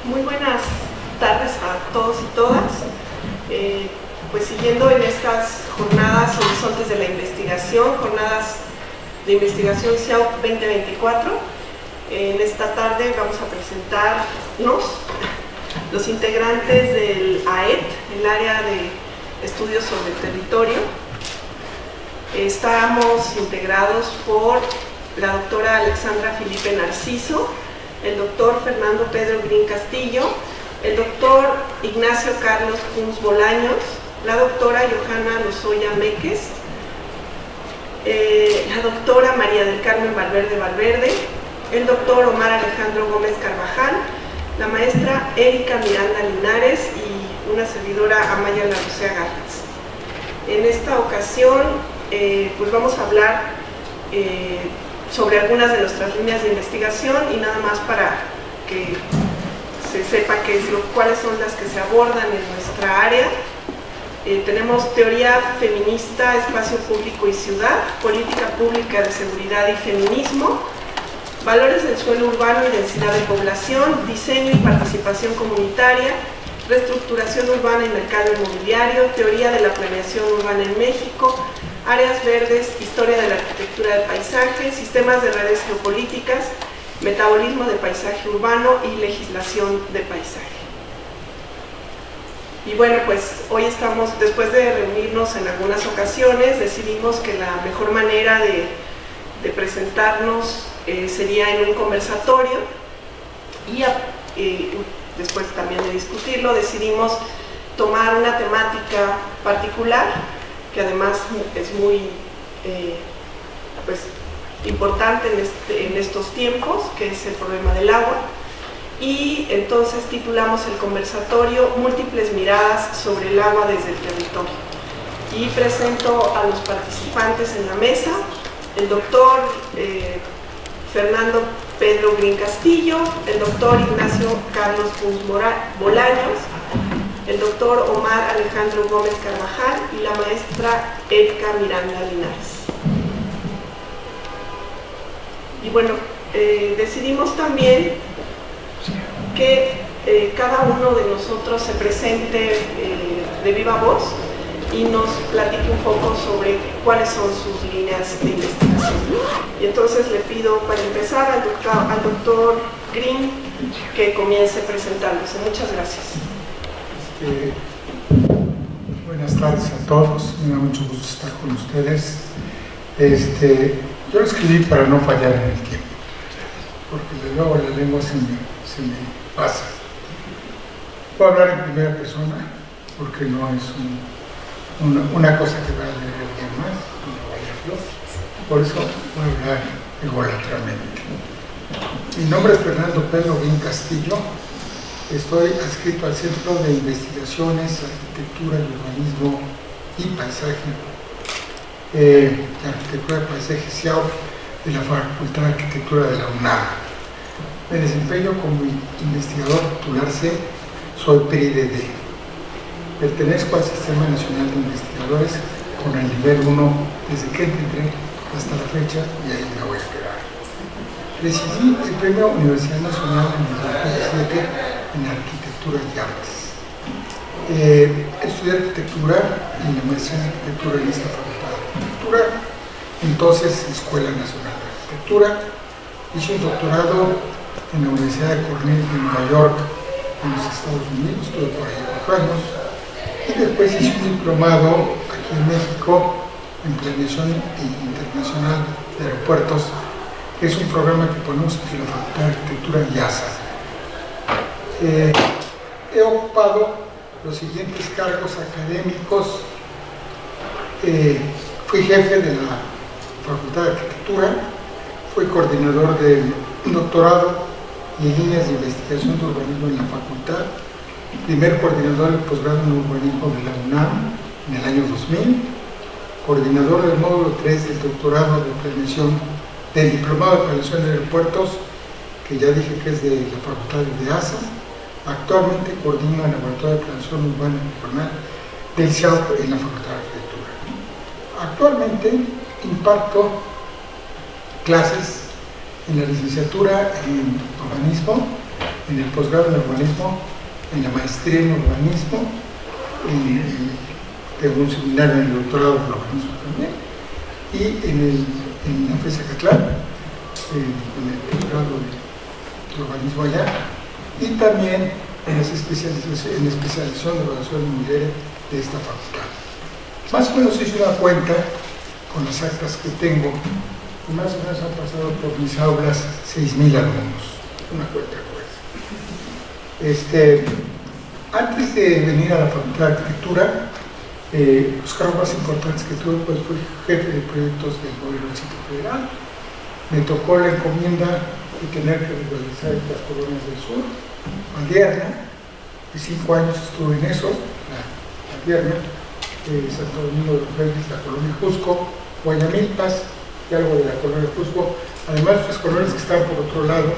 Muy buenas tardes a todos y todas. Pues siguiendo en estas jornadas Horizontes de la Investigación, jornadas de investigación CIAUC 2024, en esta tarde vamos a presentarnos los integrantes del AET, el área de estudios sobre el territorio. Estamos integrados por la doctora Alexandra Felipe Narciso, el doctor Fernando Pedro Green Castillo, el doctor Ignacio Carlos Kunz Bolaños, la doctora Johanna Lozoya Meques, la doctora María del Carmen Valverde Valverde, el doctor Omar Alejandro Gómez Carvajal, la maestra Erika Miranda Linares y una servidora Amaya Larocea Garretz. En esta ocasión pues vamos a hablar sobre algunas de nuestras líneas de investigación y nada más para que se sepa cuáles son las que se abordan en nuestra área. Tenemos teoría feminista, espacio público y ciudad, política pública de seguridad y feminismo, valores del suelo urbano y densidad de población, diseño y participación comunitaria, reestructuración urbana y mercado inmobiliario, teoría de la planeación urbana en México, áreas verdes, historia de la arquitectura del paisaje, sistemas de redes geopolíticas, metabolismo de paisaje urbano y legislación de paisaje. Y bueno, pues hoy estamos, después de reunirnos en algunas ocasiones, decidimos que la mejor manera de presentarnos sería en un conversatorio y después también de discutirlo decidimos tomar una temática particular que además es muy pues, importante en estos tiempos, que es el problema del agua. Y entonces titulamos el conversatorio Múltiples miradas sobre el agua desde el territorio. Y presento a los participantes en la mesa, el doctor Fernando Pedro Green Castillo, el doctor Ignacio Carlos Kunz Bolaños, el doctor Omar Alejandro Gómez Carvajal y la maestra Erika Miranda Linares. Y bueno, decidimos también que cada uno de nosotros se presente de viva voz y nos platique un poco sobre cuáles son sus líneas de investigación. Y entonces le pido para empezar al doctor Green que comience presentándose. Muchas gracias. Buenas tardes a todos, me da mucho gusto estar con ustedes. Yo lo escribí para no fallar en el tiempo, porque luego la lengua se me pasa. Voy a hablar en primera persona, porque no es una cosa que va a leer alguien más, no voy a hablar. Por eso voy a hablar egolatramente. Mi nombre es Fernando Pedro Green Castillo. Estoy adscrito al Centro de Investigaciones, Arquitectura y Urbanismo y Paisaje, Arquitectura y Paisaje CIAUC de la Facultad de Arquitectura de la UNAM. Me desempeño como investigador titular C, soy PRI-DD. Pertenezco al Sistema Nacional de Investigadores con el nivel 1 desde que entré hasta la fecha y ahí me voy a quedar. Recibí el Premio Universidad Nacional en el 2017 en Arquitectura y Artes. Estudié Arquitectura y la maestría en Arquitectura en esta Facultad de Arquitectura, entonces Escuela Nacional de Arquitectura. Hice un doctorado en la Universidad de Cornell de Nueva York, en los Estados Unidos, estuve por ahí 4 años, y después hice un diplomado aquí en México en Planeación Internacional de Aeropuertos, que es un programa que ponemos en la Facultad de Arquitectura y ASA. He ocupado los siguientes cargos académicos. Fui jefe de la Facultad de Arquitectura, fui coordinador del doctorado y líneas de investigación de urbanismo en la facultad, primer coordinador del posgrado en urbanismo de la UNAM en el año 2000, coordinador del módulo 3 del doctorado de planeación, del diplomado de planeación de aeropuertos, que ya dije que es de la Facultad de ASA. Actualmente coordino el laboratorio de planeación urbana y regional del CIAUC en la Facultad de Arquitectura. Actualmente imparto clases en la licenciatura en urbanismo en el posgrado en urbanismo, en la maestría en urbanismo, tengo un seminario en el doctorado en urbanismo también, y en la FES Acatlán, en el posgrado de urbanismo allá, y también en la especialización de evaluación inmobiliaria de esta facultad. Más o menos hice una cuenta con las actas que tengo, y más o menos han pasado por mis aulas 6.000 alumnos, una cuenta pues. Antes de venir a la Facultad de Arquitectura, los cargos más importantes que tuve pues, fui jefe de proyectos del gobierno del Distrito Federal. Me tocó la encomienda de tener que regularizar estas colonias del sur, Valderna, de 5 años estuve en eso, Valderna, Santo Domingo de los Reyes, la colonia Jusco, Guayamilpas y algo de la colonia Jusco, además otras colonias que están por otro lado,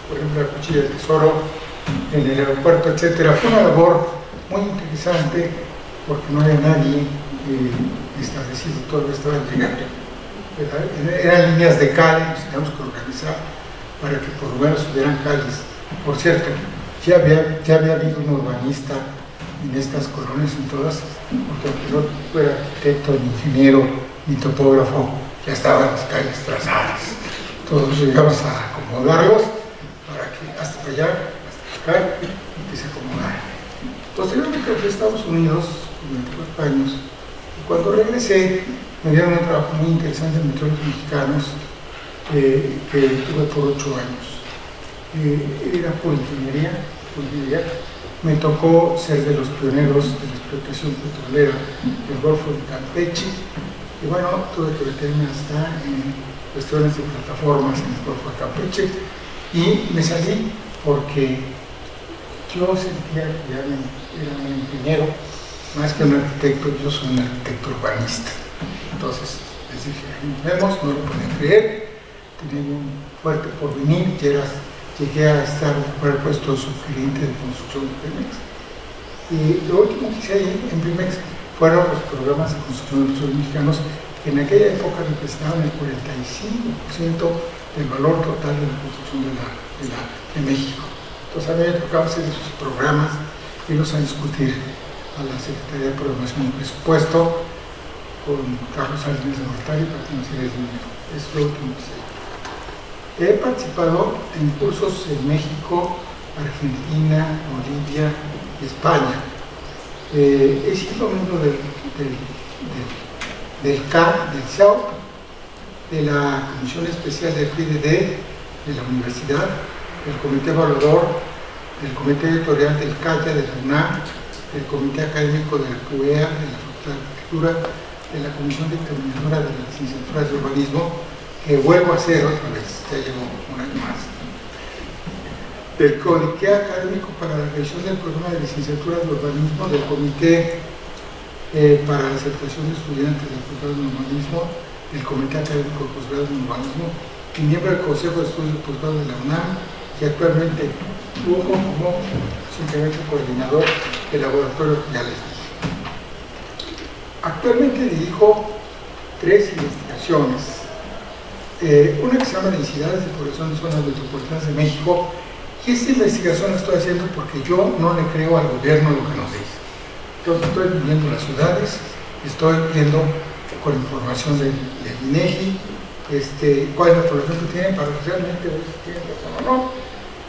por ejemplo la Cuchilla del Tesoro, en el aeropuerto, etcétera. Fue una labor muy interesante porque no había nadie establecido, todo estaba llegando. Eran líneas de calle, nos teníamos que organizar para que por lo menos hubieran calles. Por cierto, ya había habido un urbanista en estas colonias, en todas, porque aunque no fuera arquitecto, ni ingeniero, ni topógrafo, ya estaban las calles trazadas. Todos llegamos a acomodarlos para que hasta allá, hasta acá, y que se acomodaran. Posteriormente fui a Estados Unidos, durante 4 años, y cuando regresé me dieron un trabajo muy interesante en Petróleos Mexicanos, que tuve por 8 años. Era por ingeniería. Me tocó ser de los pioneros de la explotación petrolera del Golfo de Campeche, y bueno, tuve que meterme hasta en cuestiones de plataformas en el Golfo de Campeche, y me salí porque yo sentía que ya era un ingeniero, más que un arquitecto. Yo soy un arquitecto urbanista. Entonces les dije, nos vemos, no lo pueden creer, tenía un fuerte porvenir, llegué a ocupar el puesto de subgerente de construcción de Primex. Y lo último que hice ahí en Primex fueron los programas de construcción de los mexicanos, que en aquella época representaban el 45% del valor total de la construcción de México. Entonces a mí me tocaba hacer esos programas, irlos a discutir a la Secretaría de Programación y Presupuesto con Carlos Salinas de Gortari para que nos diera el dinero. Es lo último que hice. He participado en cursos en México, Argentina, Bolivia y España. He sido miembro del CIAO, de la Comisión Especial del PIDD, de la Universidad, del Comité Evaluador, del Comité Editorial del CAYA, de la UNAM, del Comité Académico de la CUEA, de la Facultad de Arquitectura, de la Comisión Determinadora de las Licenciaturas de Urbanismo, que vuelvo a hacer otra vez, ya llevo un año más, del Comité Académico para la revisión del programa de licenciatura de urbanismo, del Comité para la aceptación de estudiantes del posgrado en urbanismo, del Comité Académico de Posgrado en Urbanismo, y miembro del Consejo de Estudios de Posgrado de la UNAM, y actualmente como simplemente coordinador del laboratorio que ya les dije. Actualmente dirijo 3 investigaciones. Una que se llama Densidades de Población de Zonas Metropolitanas de México, y esta investigación la estoy haciendo porque yo no le creo al gobierno lo que nos dice. Entonces estoy viviendo las ciudades, estoy viendo con información del INEGI cuál es la población que tienen para que realmente ver si tienen razón o no,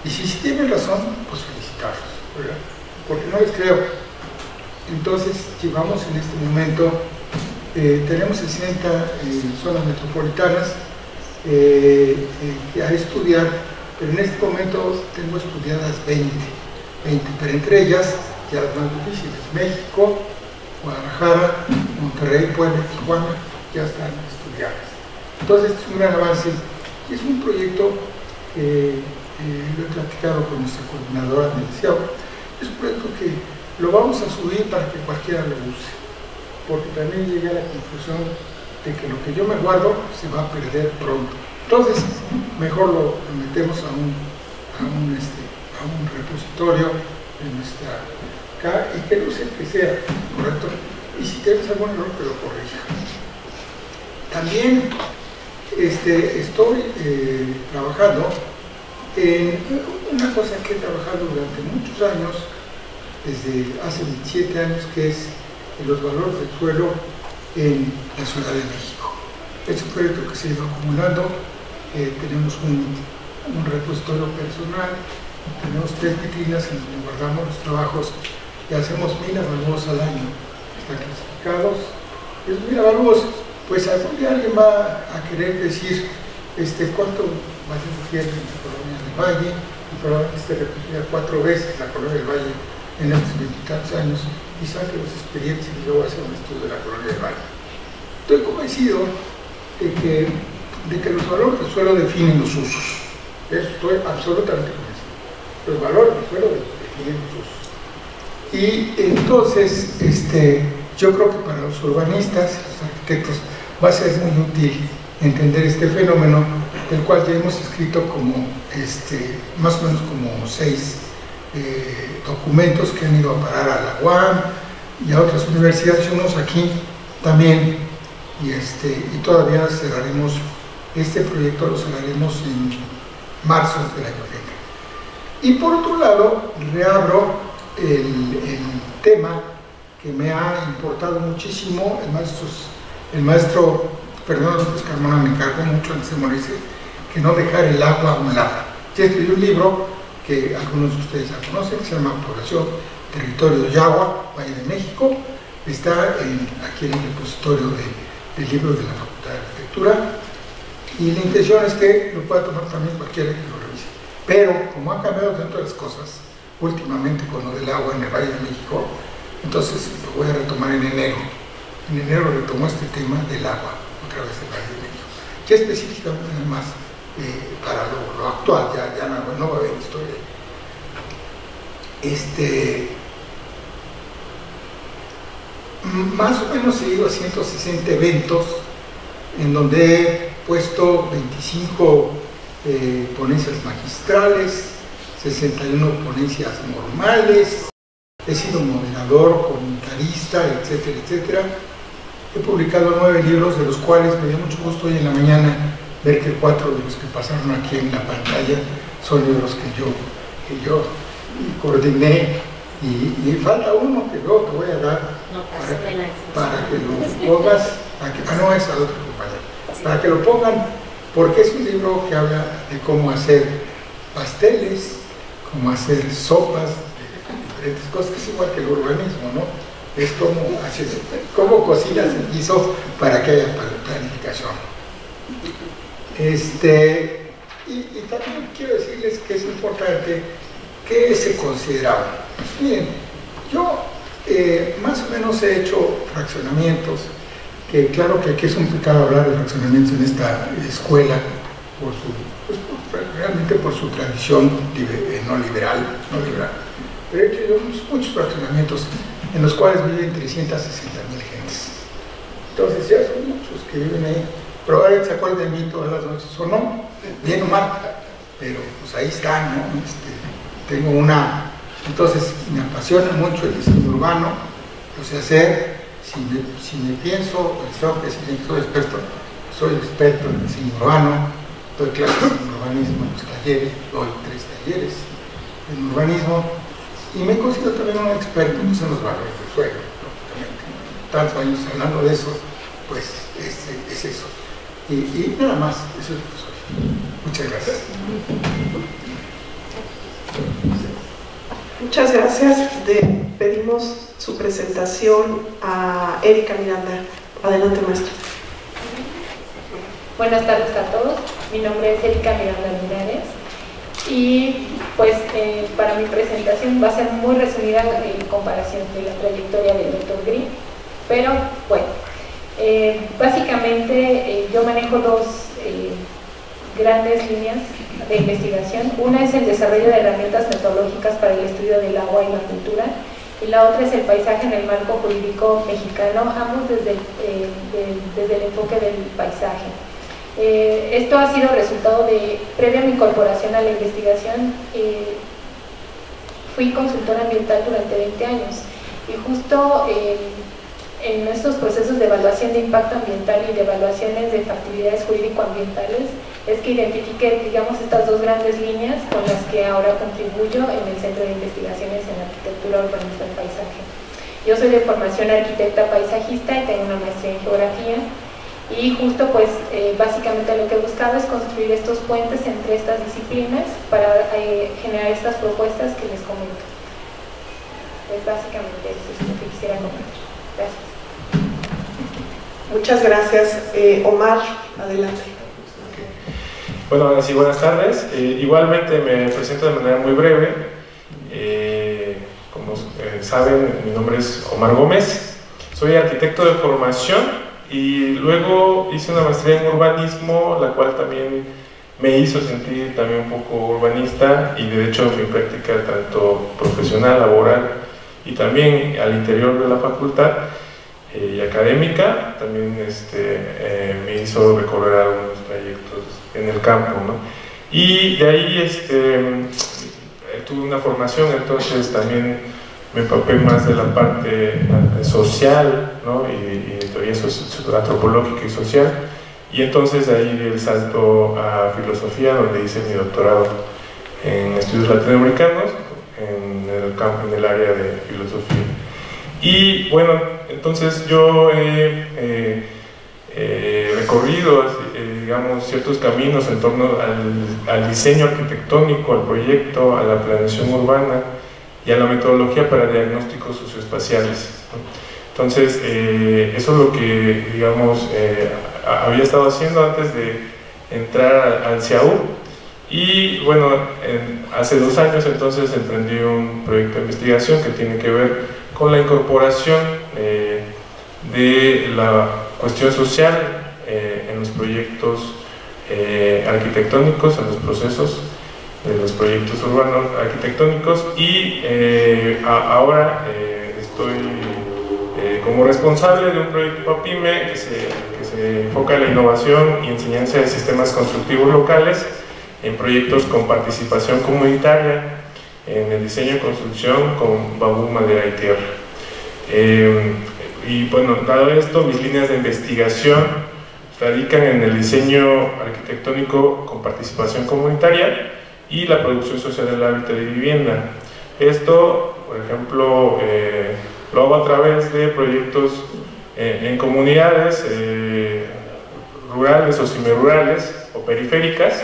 y si tienen razón, pues felicitarlos, ¿verdad? Porque no les creo. Entonces llevamos en este momento, tenemos 60 zonas metropolitanas a estudiar, pero en este momento tengo estudiadas 20, pero entre ellas ya las más difíciles: México, Guadalajara, Monterrey, Puebla, Tijuana, ya están estudiadas. Entonces es un gran avance, y es un proyecto que lo he platicado con nuestra coordinadora del CIAO. Es un proyecto que lo vamos a subir para que cualquiera lo use, porque también llegué a la conclusión de que lo que yo me guardo se va a perder pronto. Entonces, mejor lo metemos a un repositorio de nuestra acá, y que lo use, que sea correcto, y si tienes algún error que lo corrija. También estoy trabajando una cosa que he trabajado durante muchos años, desde hace 27 años, que es los valores del suelo en la Ciudad de México. Es un proyecto que se ha ido acumulando, tenemos un repositorio personal, tenemos 3 vitrinas en donde guardamos los trabajos y hacemos 1000 avalúos al año. Están clasificados. Esos 1000 avalúos, pues algún día alguien va a querer decir cuánto va a ser en la Colonia del Valle, y probablemente se repetirá 4 veces la Colonia del Valle en estos 20 y tantos años, y saque las experiencias y luego hacer un estudio de la Colonia del Valle. Estoy convencido de que los valores del suelo definen los usos. Estoy absolutamente convencido. Los valores del suelo definen los usos. Y entonces, yo creo que para los urbanistas, los arquitectos, va a ser muy útil entender este fenómeno, del cual ya hemos escrito como, más o menos como 6 documentos que han ido a parar a la UAM y a otras universidades, y unos aquí también, y todavía cerraremos este proyecto, lo cerraremos en marzo del año que viene. Y por otro lado, reabro el tema que me ha importado muchísimo. El maestro Fernando López Carmona me encargó mucho antes de morirse, que no dejar el agua a un lado. Ya escribí un libro que algunos de ustedes ya conocen, que se llama Población, Territorio y Agua, Valle de México. Está aquí en el repositorio del libro de la Facultad de Arquitectura, y la intención es que lo pueda tomar también cualquiera que lo revise. Pero como ha cambiado tanto las cosas últimamente con lo del agua en el Valle de México, entonces lo voy a retomar en enero. En enero retomo este tema del agua, otra vez del Valle de México, que específicamente además para lo actual, ya no va a haber historia. Más o menos he ido a 160 eventos en donde he puesto 25 ponencias magistrales, 61 ponencias normales, he sido moderador, comentarista, etcétera, etcétera. He publicado 9 libros, de los cuales me dio mucho gusto hoy en la mañana ver que 4 de los que pasaron aquí en la pantalla son libros que yo coordiné, y falta uno que luego te voy a dar para que lo pongas, no es a otro compañero, para que lo pongan, porque es un libro que habla de cómo hacer pasteles, cómo hacer sopas, diferentes cosas, que es igual que el urbanismo, ¿no? Es cómo cocinas el piso para que haya planificación. Y también quiero decirles que es importante que se consideraba. Miren, yo más o menos he hecho fraccionamientos, que claro que aquí es un pecado hablar de fraccionamientos en esta escuela, realmente por su tradición no liberal. Pero he hecho muchos fraccionamientos en los cuales viven 360.000 gentes. Entonces ya son muchos que viven ahí. Probablemente se acuerden de mí todas las noches, o no, bien o mal, pero pues ahí están, ¿no? Entonces me apasiona mucho el diseño urbano, lo sé hacer. Si me pienso, les tengo que decir que soy experto en diseño urbano, doy clases en urbanismo en los talleres, doy 3 talleres en urbanismo, y me considero también un experto en los valores del suelo, lógicamente. Tantos años hablando de eso, pues es eso. Y nada más, eso es lo que soy. Muchas gracias. Muchas gracias. Pedimos su presentación a Erika Miranda. Adelante, maestra. Buenas tardes a todos. Mi nombre es Erika Miranda Linares. Y pues para mi presentación va a ser muy resumida en comparación de la trayectoria del Dr. Green, pero bueno, básicamente yo manejo 2 grandes líneas de investigación. Una es el desarrollo de herramientas metodológicas para el estudio del agua y la cultura, y la otra es el paisaje en el marco jurídico mexicano, ambos desde el enfoque del paisaje. Esto ha sido resultado de, previa a mi incorporación a la investigación, fui consultora ambiental durante 20 años, y justo en estos procesos de evaluación de impacto ambiental y de evaluaciones de factibilidades jurídico-ambientales es que identifique, digamos, estas dos grandes líneas con las que ahora contribuyo en el Centro de Investigaciones en Arquitectura, Urbanismo y Paisaje. Yo soy de formación arquitecta paisajista y tengo una maestría en geografía, y justo pues básicamente lo que he buscado es construir estos puentes entre estas disciplinas para generar estas propuestas que les comento. Pues básicamente eso es lo que quisiera comentar. Gracias. Muchas gracias. Omar, adelante. Bueno, ahora sí, buenas tardes. Igualmente me presento de manera muy breve. Como saben, mi nombre es Omar Gómez. Soy arquitecto de formación y luego hice una maestría en urbanismo, la cual también me hizo sentir también un poco urbanista, y de hecho mi práctica tanto profesional, laboral y también al interior de la facultad y académica también me hizo recorrer algunos trayectos en el campo, ¿no? Y de ahí tuve una formación, entonces también me empapé más de la parte social, ¿no? y teoría antropológica y social, y entonces de ahí di el salto a filosofía, donde hice mi doctorado en estudios latinoamericanos en el campo, en el área de filosofía. Y bueno, entonces yo he recorrido digamos, ciertos caminos en torno al diseño arquitectónico, al proyecto, a la planeación urbana y a la metodología para diagnósticos socioespaciales, ¿no? Entonces, eso es lo que, digamos, había estado haciendo antes de entrar al CIAU. Y bueno, hace 2 años entonces emprendí un proyecto de investigación que tiene que ver con la incorporación de la cuestión social en los proyectos arquitectónicos, en los procesos de los proyectos urbanos arquitectónicos, y ahora estoy como responsable de un proyecto PAPIME que se enfoca en la innovación y enseñanza de sistemas constructivos locales en proyectos con participación comunitaria en el diseño y construcción con bambú, madera y tierra. Y bueno, dado esto, mis líneas de investigación radican en el diseño arquitectónico con participación comunitaria y la producción social del hábitat de vivienda. Esto, por ejemplo, lo hago a través de proyectos en comunidades rurales o semirurales o periféricas,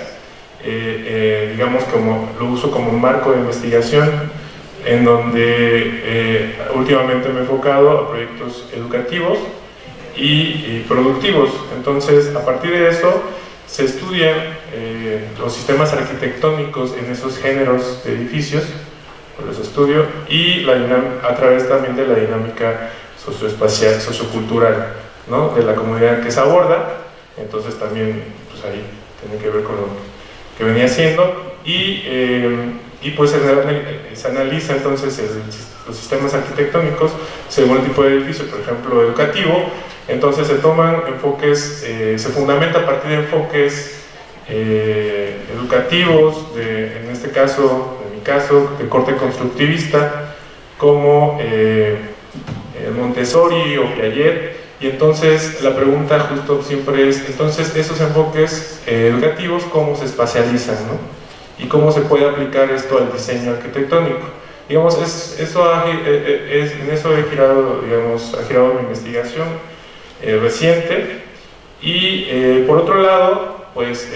digamos, como lo uso como un marco de investigación, en donde últimamente me he enfocado a proyectos educativos y productivos. Entonces, a partir de eso se estudian los sistemas arquitectónicos en esos géneros de edificios, los estudio, y a través también de la dinámica socioespacial, sociocultural, ¿no?, de la comunidad que se aborda. Entonces también pues ahí tiene que ver con lo que venía haciendo, y pues se analiza entonces los sistemas arquitectónicos según el tipo de edificio. Por ejemplo, educativo, entonces se toman enfoques, se fundamenta a partir de enfoques educativos, en este caso, en mi caso, de corte constructivista, como Montessori o Piaget. Y entonces la pregunta justo siempre es, entonces esos enfoques educativos, ¿cómo se espacializan, ¿no? Y cómo se puede aplicar esto al diseño arquitectónico. Digamos, en eso he girado, digamos, ha girado mi investigación reciente. Y por otro lado, pues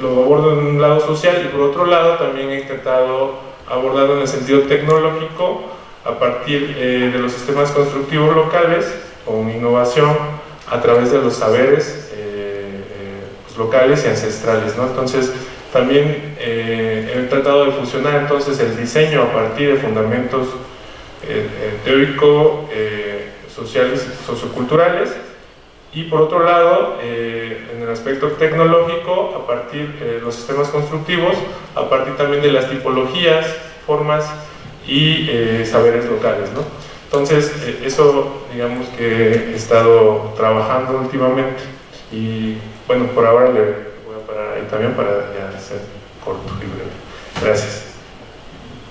lo abordo en un lado social, y por otro lado también he intentado abordarlo en el sentido tecnológico a partir de los sistemas constructivos locales, con innovación a través de los saberes pues, locales y ancestrales, ¿no? Entonces también he tratado de fusionar entonces el diseño a partir de fundamentos teóricos, sociales y socioculturales, y por otro lado en el aspecto tecnológico a partir de los sistemas constructivos, a partir también de las tipologías, formas y saberes locales, ¿no? Entonces eso, digamos, que he estado trabajando últimamente, y bueno, por ahora le voy a parar ahí también para ya ser corto y breve. Gracias.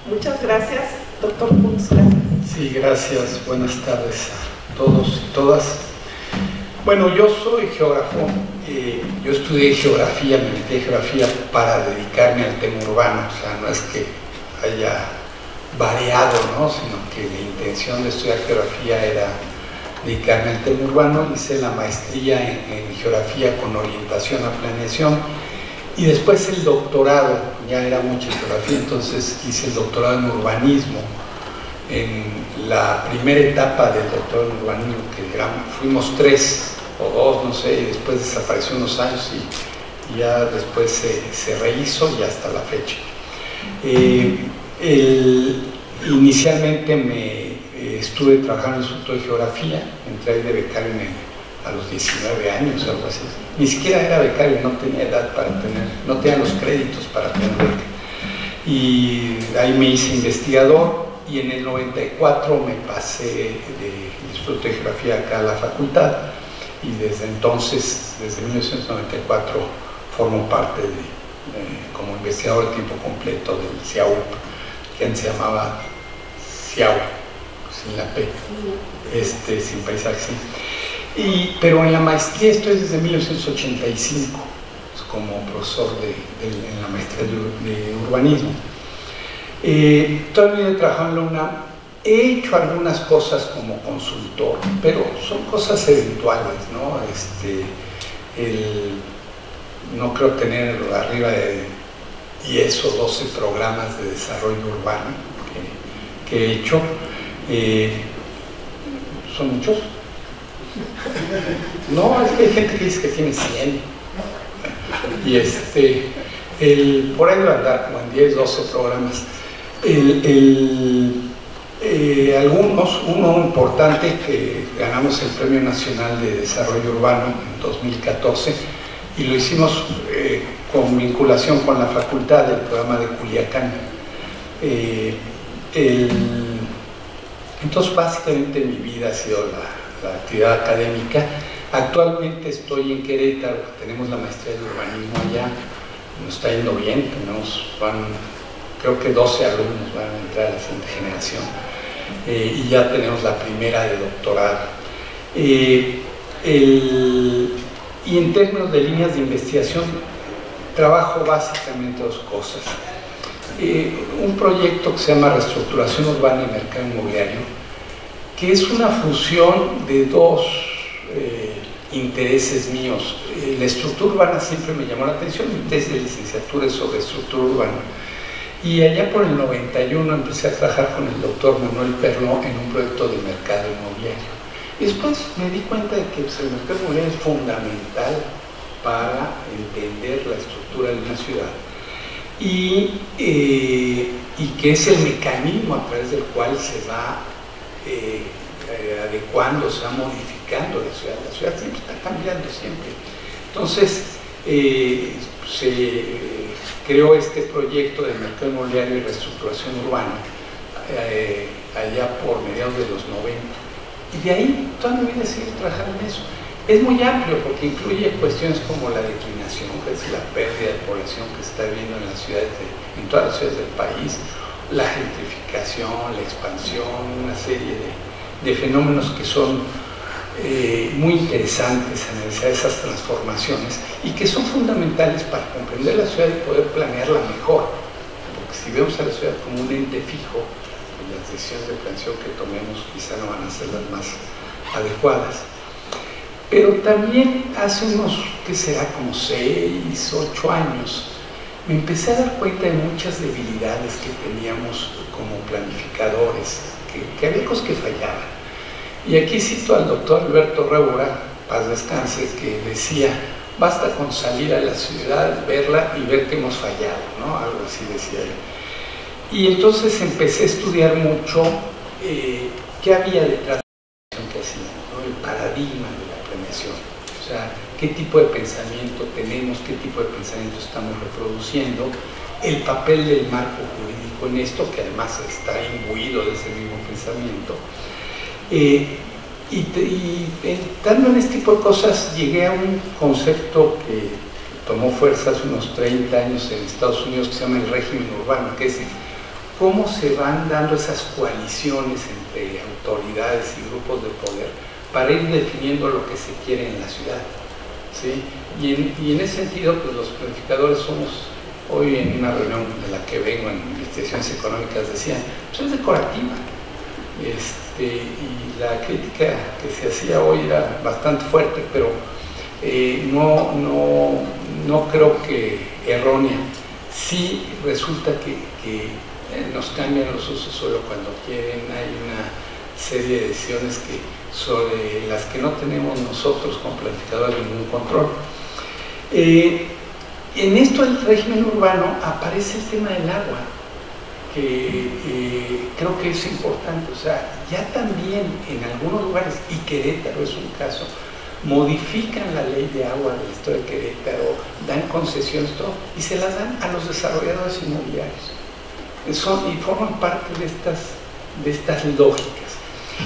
Muchas gracias, doctor Puntz. Gracias. Sí, gracias. Buenas tardes a todos y todas. Bueno, yo soy geógrafo. Yo estudié geografía, me metí en geografía para dedicarme al tema urbano. O sea, no es que haya variado, ¿no? Sino que la intención de estudiar geografía era dedicarme al tema urbano. Hice la maestría en geografía con orientación a planeación y después el doctorado. Ya era mucha geografía, entonces hice el doctorado en urbanismo. En la primera etapa del doctorado en urbanismo, que fuimos 3 o 2, no sé, y después desapareció unos años y ya después se rehizo y hasta la fecha. Inicialmente estuve trabajando en el Instituto de Geografía, entré ahí de becario a los 19 años, algo así. Ni siquiera era becario, no tenía edad para no tenía los créditos para tener beca. Y ahí me hice investigador y en el 94 me pasé del Instituto de Geografía acá a la facultad y desde entonces, desde 1994, formo parte como investigador de tiempo completo del CIAUP, que antes se llamaba CIAUP, sin la P, sin paisaje, sí. Pero en la maestría estoy desde 1985 como profesor en la maestría de urbanismo. Todavía he trabajado en la UNAM, he hecho algunas cosas como consultor, pero son cosas eventuales, ¿no? No creo tener arriba de 10 o 12 programas de desarrollo urbano que he hecho. ¿Son muchos? No, es que hay gente que dice que tiene 100. Y por ahí va a andar como en 10, 12 programas. Uno importante que ganamos el Premio Nacional de Desarrollo Urbano en 2014 y lo hicimos con vinculación con la facultad del programa de Culiacán. Entonces básicamente mi vida ha sido la actividad académica. Actualmente estoy en Querétaro, tenemos la maestría de urbanismo allá, nos está yendo bien, creo que 12 alumnos van a entrar a la siguiente generación y ya tenemos la primera de doctorado. Y en términos de líneas de investigación, trabajo básicamente 2 cosas. Un proyecto que se llama Reestructuración Urbana y Mercado Inmobiliario, que es una fusión de 2 intereses míos. La estructura urbana siempre me llamó la atención, mi tesis de licenciatura es sobre estructura urbana. Y allá por el 91 empecé a trabajar con el doctor Manuel Perló en un proyecto de mercado inmobiliario. Y después me di cuenta de que el mercado inmobiliario es fundamental para entender la estructura de una ciudad y que es el mecanismo a través del cual se va adecuando, se va modificando la ciudad. La ciudad siempre está cambiando, siempre. Entonces, se creó este proyecto de mercado inmobiliario y reestructuración urbana allá por mediados de los 90. Y de ahí toda mi vida sigo trabajando en eso. Es muy amplio porque incluye cuestiones como la declinación, que es la pérdida de población que se está viendo en las ciudades, en todas las ciudades del país, la gentrificación, la expansión, una serie de fenómenos que son muy interesantes analizar esas transformaciones y que son fundamentales para comprender la ciudad y poder planearla mejor, porque si vemos a la ciudad como un ente fijo, las decisiones de planeación que tomemos quizá no van a ser las más adecuadas. Pero también hace unos, ¿qué será? Como 6, 8 años, me empecé a dar cuenta de muchas debilidades que teníamos como planificadores, que había cosas que fallaban. Y aquí cito al doctor Alberto Révora, paz descanse, que decía, basta con salir a la ciudad, verla y ver que hemos fallado, ¿no? Algo así decía él. Y entonces empecé a estudiar mucho qué había detrás de la planeación que hacían, ¿no? El paradigma de la planeación. O sea, qué tipo de pensamiento tenemos, qué tipo de pensamiento estamos reproduciendo, el papel del marco jurídico en esto, que además está imbuido de ese mismo pensamiento. Estando en este tipo de cosas llegué a un concepto que tomó fuerza hace unos 30 años en Estados Unidos que se llama el régimen urbano, que es cómo se van dando esas coaliciones entre autoridades y grupos de poder para ir definiendo lo que se quiere en la ciudad, ¿sí? Y en ese sentido, pues los planificadores somos, hoy en una reunión de la que vengo en investigaciones económicas decían, pues es decorativa, y la crítica que se hacía hoy era bastante fuerte, pero no creo que errónea. Sí resulta que nos cambian los usos solo cuando quieren, hay una serie de decisiones sobre las que no tenemos nosotros como planificadores ningún control. En esto del régimen urbano aparece el tema del agua, que creo que es importante. O sea, ya también en algunos lugares, y Querétaro es un caso, modifican la ley de agua del estado de Querétaro, dan concesiones, todo, y se las dan a los desarrolladores inmobiliarios. Y forman parte de estas lógicas.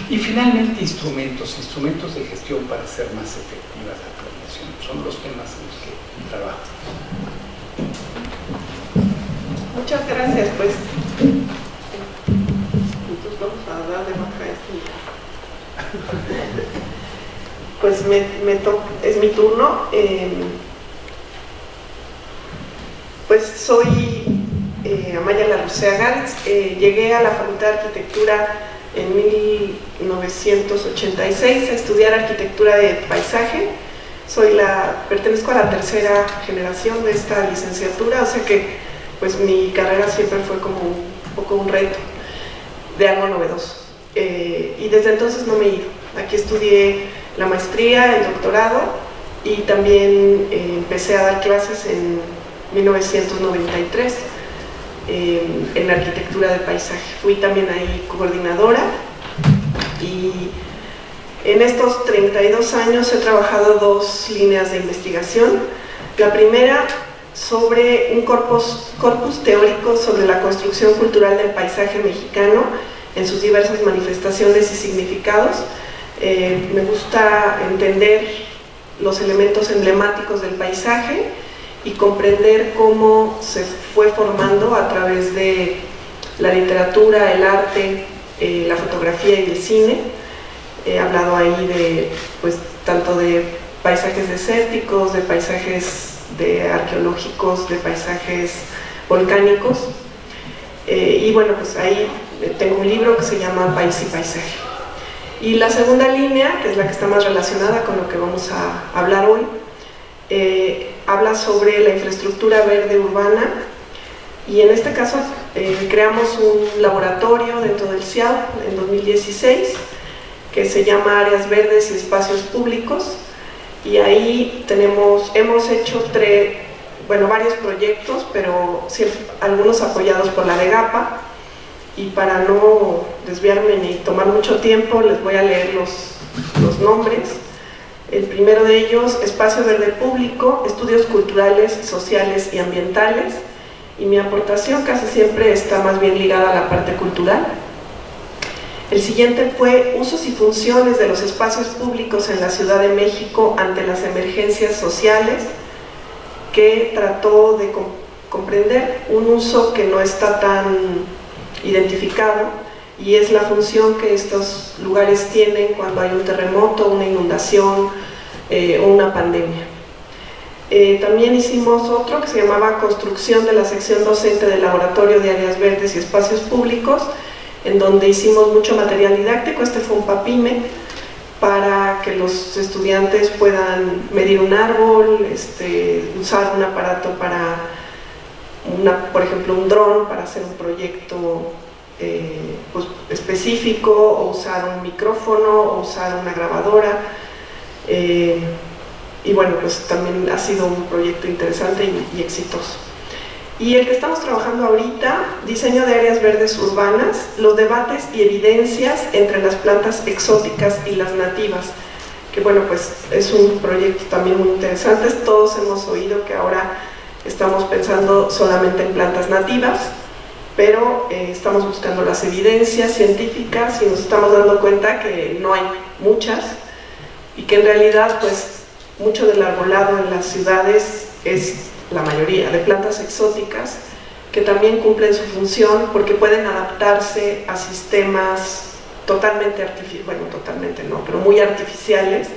Y finalmente instrumentos de gestión para hacer más efectiva la planeación. Son los temas en los que trabajo. Muchas gracias, pues. Entonces vamos a darle baja a este. Pues es mi turno. Pues soy Amaya Larrucea Gálvez. Llegué a la Facultad de Arquitectura en 1986 a estudiar arquitectura de paisaje. Pertenezco a la tercera generación de esta licenciatura, o sea que pues mi carrera siempre fue como un poco un reto de algo novedoso. Y desde entonces no me he ido. Aquí estudié la maestría, el doctorado, y también empecé a dar clases en 1993 en arquitectura de paisaje. Fui también ahí coordinadora, y en estos 32 años he trabajado 2 líneas de investigación. La primera sobre un corpus teórico sobre la construcción cultural del paisaje mexicano en sus diversas manifestaciones y significados. Me gusta entender los elementos emblemáticos del paisaje y comprender cómo se fue formando a través de la literatura, el arte, la fotografía y el cine. He hablado ahí pues, tanto de paisajes desérticos, de paisajes arqueológicos, de paisajes volcánicos. Y bueno, pues ahí tengo un libro que se llama País y Paisaje. Y la segunda línea, que es la que está más relacionada con lo que vamos a hablar hoy, habla sobre la infraestructura verde urbana, y en este caso creamos un laboratorio dentro del CIAP en 2016 que se llama Áreas Verdes y Espacios Públicos, y ahí hemos hecho varios proyectos, pero algunos apoyados por la DEGAPA, y para no desviarme ni tomar mucho tiempo les voy a leer los nombres. El primero de ellos, Espacio Verde Público, Estudios Culturales, Sociales y Ambientales, y mi aportación casi siempre está más bien ligada a la parte cultural. El siguiente fue Usos y Funciones de los Espacios Públicos en la Ciudad de México ante las emergencias sociales, que trató de comprender un uso que no está tan identificado, y es la función que estos lugares tienen cuando hay un terremoto, una inundación o una pandemia. También hicimos otro que se llamaba Construcción de la sección docente del Laboratorio de Áreas Verdes y Espacios Públicos, en donde hicimos mucho material didáctico. Este fue un papime para que los estudiantes puedan medir un árbol, usar un aparato por ejemplo un dron para hacer un proyecto pues, específico, o usar un micrófono, o usar una grabadora. Y bueno, pues también ha sido un proyecto interesante y exitoso. Y el que estamos trabajando ahorita, Diseño de Áreas Verdes Urbanas, los debates y evidencias entre las plantas exóticas y las nativas, que bueno, pues es un proyecto también muy interesante. Todos hemos oído que ahora estamos pensando solamente en plantas nativas, pero estamos buscando las evidencias científicas y nos estamos dando cuenta que no hay muchas, y que en realidad pues mucho del arbolado en las ciudades es la mayoría de plantas exóticas que también cumplen su función porque pueden adaptarse a sistemas totalmente artificiales, bueno, totalmente no, pero muy artificiales,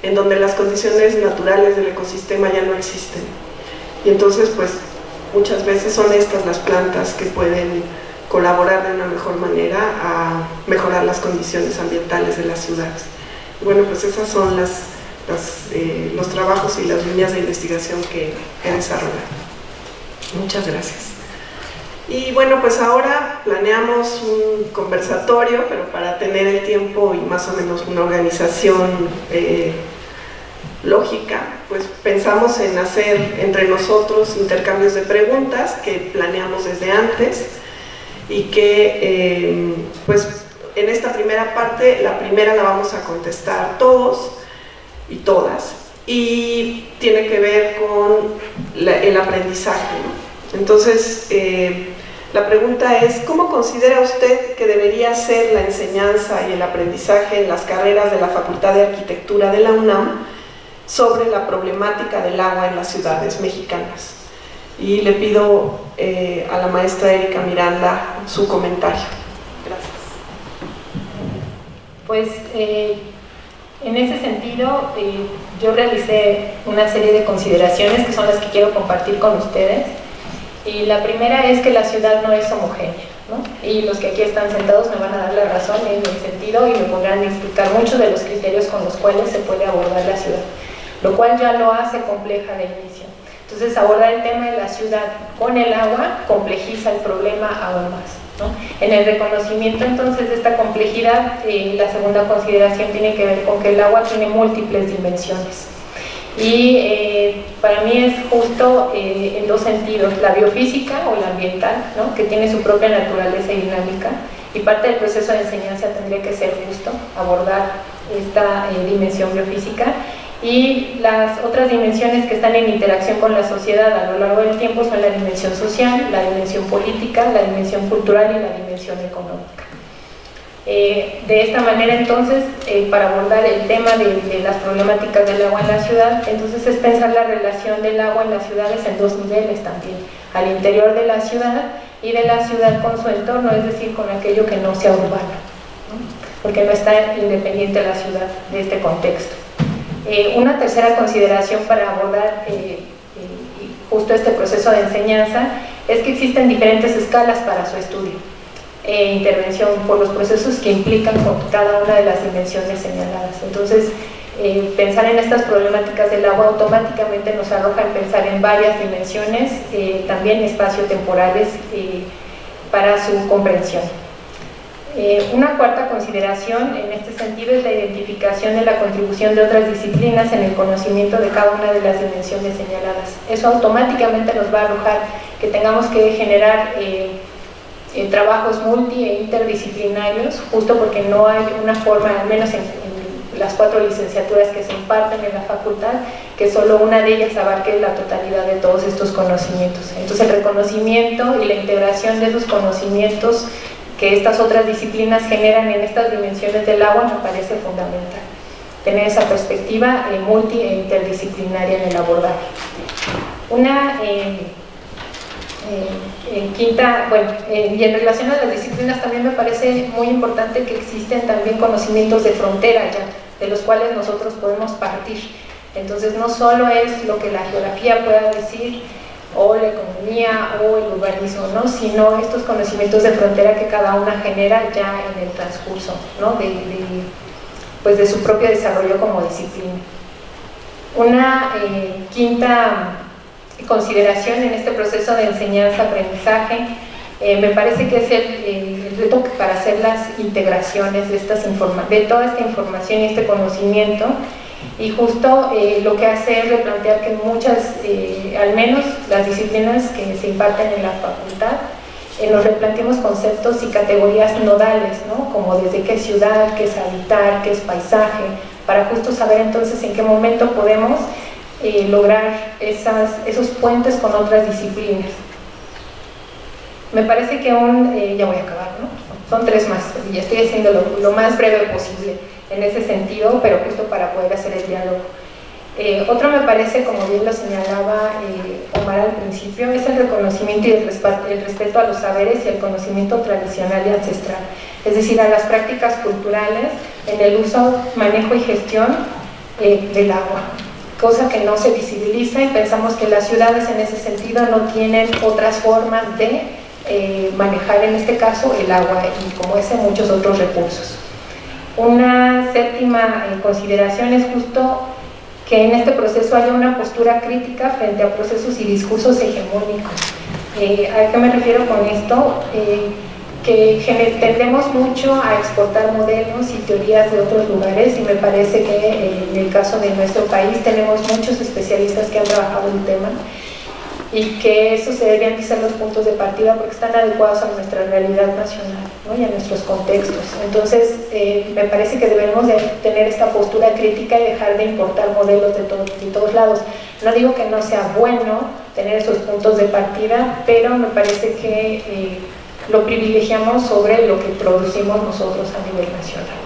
en donde las condiciones naturales del ecosistema ya no existen. Y entonces, pues, muchas veces son estas las plantas que pueden colaborar de una mejor manera a mejorar las condiciones ambientales de las ciudades. Y bueno, pues esas son los trabajos y las líneas de investigación que he desarrollado. Muchas gracias. Y bueno, pues ahora planeamos un conversatorio, pero para tener el tiempo y más o menos una organización lógica, pues pensamos en hacer entre nosotros intercambios de preguntas que planeamos desde antes y que pues en esta primera parte, la primera la vamos a contestar todos y todas, y tiene que ver con el aprendizaje, ¿no? Entonces, la pregunta es, ¿cómo considera usted que debería ser la enseñanza y el aprendizaje en las carreras de la Facultad de Arquitectura de la UNAM sobre la problemática del agua en las ciudades mexicanas? Y le pido a la maestra Erika Miranda su comentario. Gracias. Pues en ese sentido, yo realicé una serie de consideraciones que son las que quiero compartir con ustedes. Y la primera es que la ciudad no es homogénea, ¿no? Y los que aquí están sentados me van a dar la razón en el sentido y me podrán explicar muchos de los criterios con los cuales se puede abordar la ciudad, lo cual ya lo hace compleja de inicio. Entonces, abordar el tema de la ciudad con el agua complejiza el problema aún más, ¿no? En el reconocimiento entonces de esta complejidad, la segunda consideración tiene que ver con que el agua tiene múltiples dimensiones. Y para mí es justo en dos sentidos, la biofísica o la ambiental, ¿no? Que tiene su propia naturaleza y dinámica, y parte del proceso de enseñanza tendría que ser justo abordar esta dimensión biofísica, y las otras dimensiones que están en interacción con la sociedad a lo largo del tiempo son la dimensión social, la dimensión política, la dimensión cultural y la dimensión económica. De esta manera entonces, para abordar el tema de las problemáticas del agua en la ciudad, entonces es pensar la relación del agua en las ciudades en dos niveles también, al interior de la ciudad y de la ciudad con su entorno, es decir, con aquello que no sea urbano, ¿no? Porque no está independiente la ciudad de este contexto. Una tercera consideración para abordar justo este proceso de enseñanza es que existen diferentes escalas para su estudio. Intervención por los procesos que implican con cada una de las dimensiones señaladas. Entonces, pensar en estas problemáticas del agua automáticamente nos arroja en pensar en varias dimensiones, también espacio-temporales, para su comprensión. Una cuarta consideración en este sentido es la identificación de la contribución de otras disciplinas en el conocimiento de cada una de las dimensiones señaladas. Eso automáticamente nos va a arrojar que tengamos que generar trabajos multi e interdisciplinarios, justo porque no hay una forma, al menos en las 4 licenciaturas que se imparten en la facultad, que solo una de ellas abarque la totalidad de todos estos conocimientos. Entonces el reconocimiento y la integración de esos conocimientos que estas otras disciplinas generan en estas dimensiones del agua me parece fundamental. Tener esa perspectiva multi e interdisciplinaria en el abordaje. Una quinta, bueno, y en relación a las disciplinas también me parece muy importante que existen también conocimientos de frontera ya, de los cuales nosotros podemos partir. Entonces no solo es lo que la geografía pueda decir, o la economía, o el urbanismo, ¿no? Sino estos conocimientos de frontera que cada una genera ya en el transcurso, ¿no? Pues de su propio desarrollo como disciplina. Una quinta consideración en este proceso de enseñanza-aprendizaje, me parece que es el reto para hacer las integraciones de toda esta información y este conocimiento, y justo lo que hace es replantear que muchas, al menos las disciplinas que se imparten en la facultad, nos replanteemos conceptos y categorías nodales, ¿no? Como desde qué ciudad, qué es habitar, qué es paisaje, para justo saber entonces en qué momento podemos lograr esos puentes con otras disciplinas. Me parece que ya voy a acabar, ¿no? Son 3 más, y ya estoy haciendo lo más breve posible en ese sentido, pero justo para poder hacer el diálogo. Otro me parece, como bien lo señalaba retomar al principio es el reconocimiento y el respeto a los saberes y el conocimiento tradicional y ancestral, es decir, a las prácticas culturales en el uso, manejo y gestión del agua, cosa que no se visibiliza, y pensamos que las ciudades en ese sentido no tienen otras formas de manejar en este caso el agua y como ese muchos otros recursos. Una séptima consideración es justo que en este proceso haya una postura crítica frente a procesos y discursos hegemónicos. ¿A qué me refiero con esto? Que tendemos mucho a exportar modelos y teorías de otros lugares, y me parece que en el caso de nuestro país tenemos muchos especialistas que han trabajado el tema y que esos deberían ser los puntos de partida porque están adecuados a nuestra realidad nacional, ¿no? Y a nuestros contextos. Entonces, me parece que debemos de tener esta postura crítica y dejar de importar modelos de todos lados. No digo que no sea bueno tener esos puntos de partida, pero me parece que lo privilegiamos sobre lo que producimos nosotros a nivel nacional,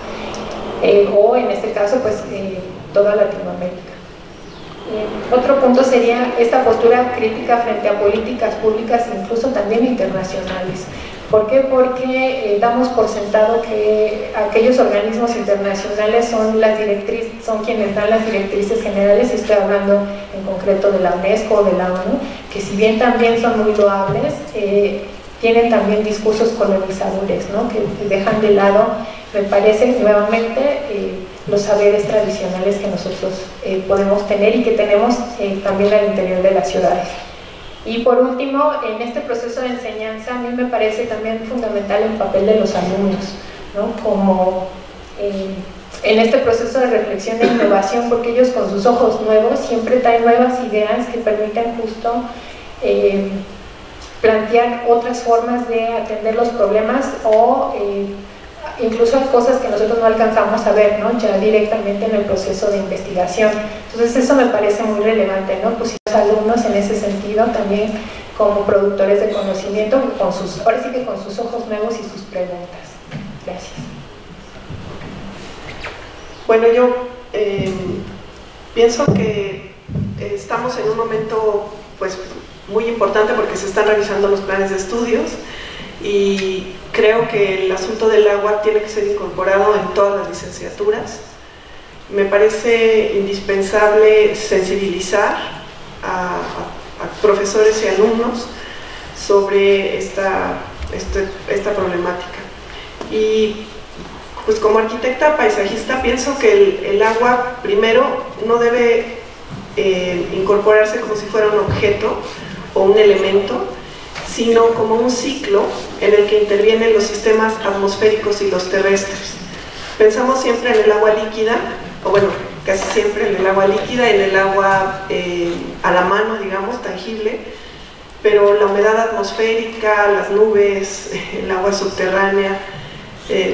o en este caso, pues, toda Latinoamérica. Otro punto sería esta postura crítica frente a políticas públicas, incluso también internacionales. ¿Por qué? Porque damos por sentado que aquellos organismos internacionales son quienes dan las directrices generales, y estoy hablando en concreto de la UNESCO o de la ONU, que si bien también son muy loables, tienen también discursos colonizadores, ¿no? Que dejan de lado, me parece, nuevamente, los saberes tradicionales que nosotros podemos tener y que tenemos también al interior de las ciudades. Y por último, en este proceso de enseñanza, a mí me parece también fundamental el papel de los alumnos, ¿no? Como en este proceso de reflexión e innovación, porque ellos con sus ojos nuevos siempre traen nuevas ideas que permiten justo plantear otras formas de atender los problemas, o incluso hay cosas que nosotros no alcanzamos a ver, ¿no? Ya directamente en el proceso de investigación. Entonces eso me parece muy relevante, ¿no? Pues los alumnos en ese sentido también como productores de conocimiento, ahora sí que con sus ojos nuevos y sus preguntas. Gracias. Bueno, yo pienso que estamos en un momento, pues, muy importante porque se están revisando los planes de estudios, y creo que el asunto del agua tiene que ser incorporado en todas las licenciaturas. Me parece indispensable sensibilizar a profesores y alumnos sobre esta problemática. Y pues como arquitecta paisajista pienso que el agua primero no debe incorporarse como si fuera un objeto o un elemento, sino como un ciclo en el que intervienen los sistemas atmosféricos y los terrestres. Pensamos siempre en el agua líquida, o bueno, casi siempre en el agua líquida, en el agua a la mano, digamos, tangible, pero la humedad atmosférica, las nubes, el agua subterránea,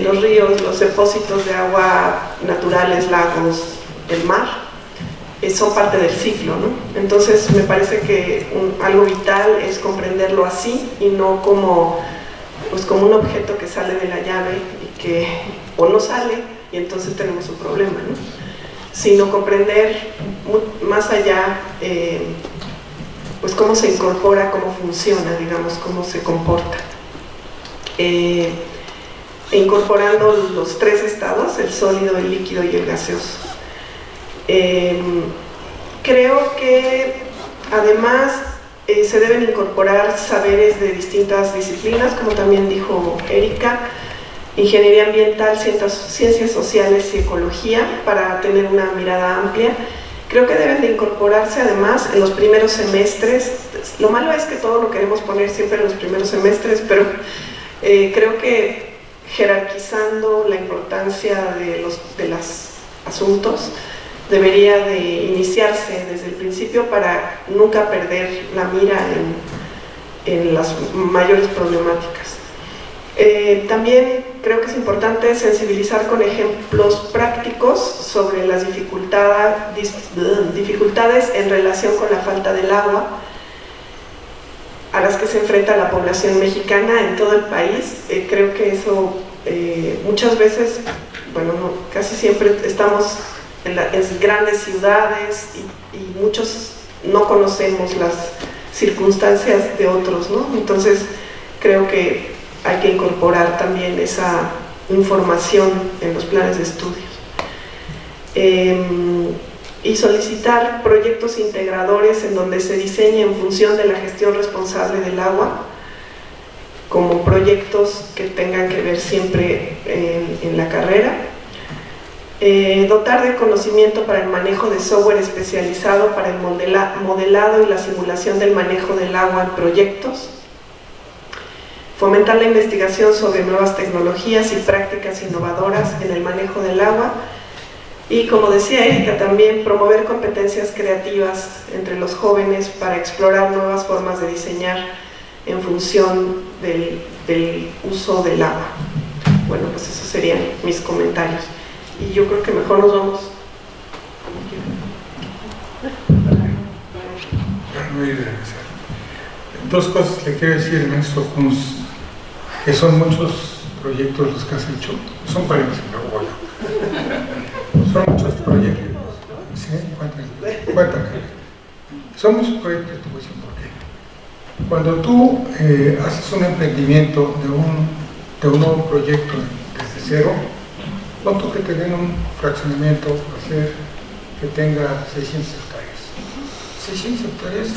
los ríos, los depósitos de agua naturales, lagos, el mar, son parte del ciclo, ¿no? Entonces me parece que algo vital es comprenderlo así y no como un objeto que sale de la llave y que o no sale y entonces tenemos un problema, ¿no? Sino comprender más allá pues cómo se incorpora, cómo funciona, digamos, cómo se comporta. Incorporando los tres estados, el sólido, el líquido y el gaseoso. Creo que además se deben incorporar saberes de distintas disciplinas, como también dijo Erika, ingeniería ambiental, ciencias sociales y ecología, para tener una mirada amplia. Creo que deben de incorporarse además en los primeros semestres. Lo malo es que todo lo queremos poner siempre en los primeros semestres, pero creo que jerarquizando la importancia de los asuntos debería de iniciarse desde el principio para nunca perder la mira en las mayores problemáticas. También creo que es importante sensibilizar con ejemplos prácticos sobre las dificultades en relación con la falta del agua a las que se enfrenta la población mexicana en todo el país. Creo que eso muchas veces, bueno, no, casi siempre estamos en grandes ciudades y muchos no conocemos las circunstancias de otros, ¿no? Entonces creo que hay que incorporar también esa información en los planes de estudios. Y solicitar proyectos integradores en donde se diseñe en función de la gestión responsable del agua, como proyectos que tengan que ver siempre en la carrera. Dotar de conocimiento para el manejo de software especializado para el modelado y la simulación del manejo del agua en proyectos. Fomentar la investigación sobre nuevas tecnologías y prácticas innovadoras en el manejo del agua. Y como decía Erika, también promover competencias creativas entre los jóvenes para explorar nuevas formas de diseñar en función del uso del agua. Bueno, pues esos serían mis comentarios. Y yo creo que mejor nos vamos. Dos cosas le quiero decir, maestro Kunz, que son muchos proyectos los que has hecho. Son 45, son muchos proyectos. ¿Sí? Cuéntame. Son muchos proyectos, te voy a decir por qué. Cuando tú haces un emprendimiento de un nuevo proyecto desde cero, no tú que te den un fraccionamiento, hacer que tenga 600 hectáreas. 600 hectáreas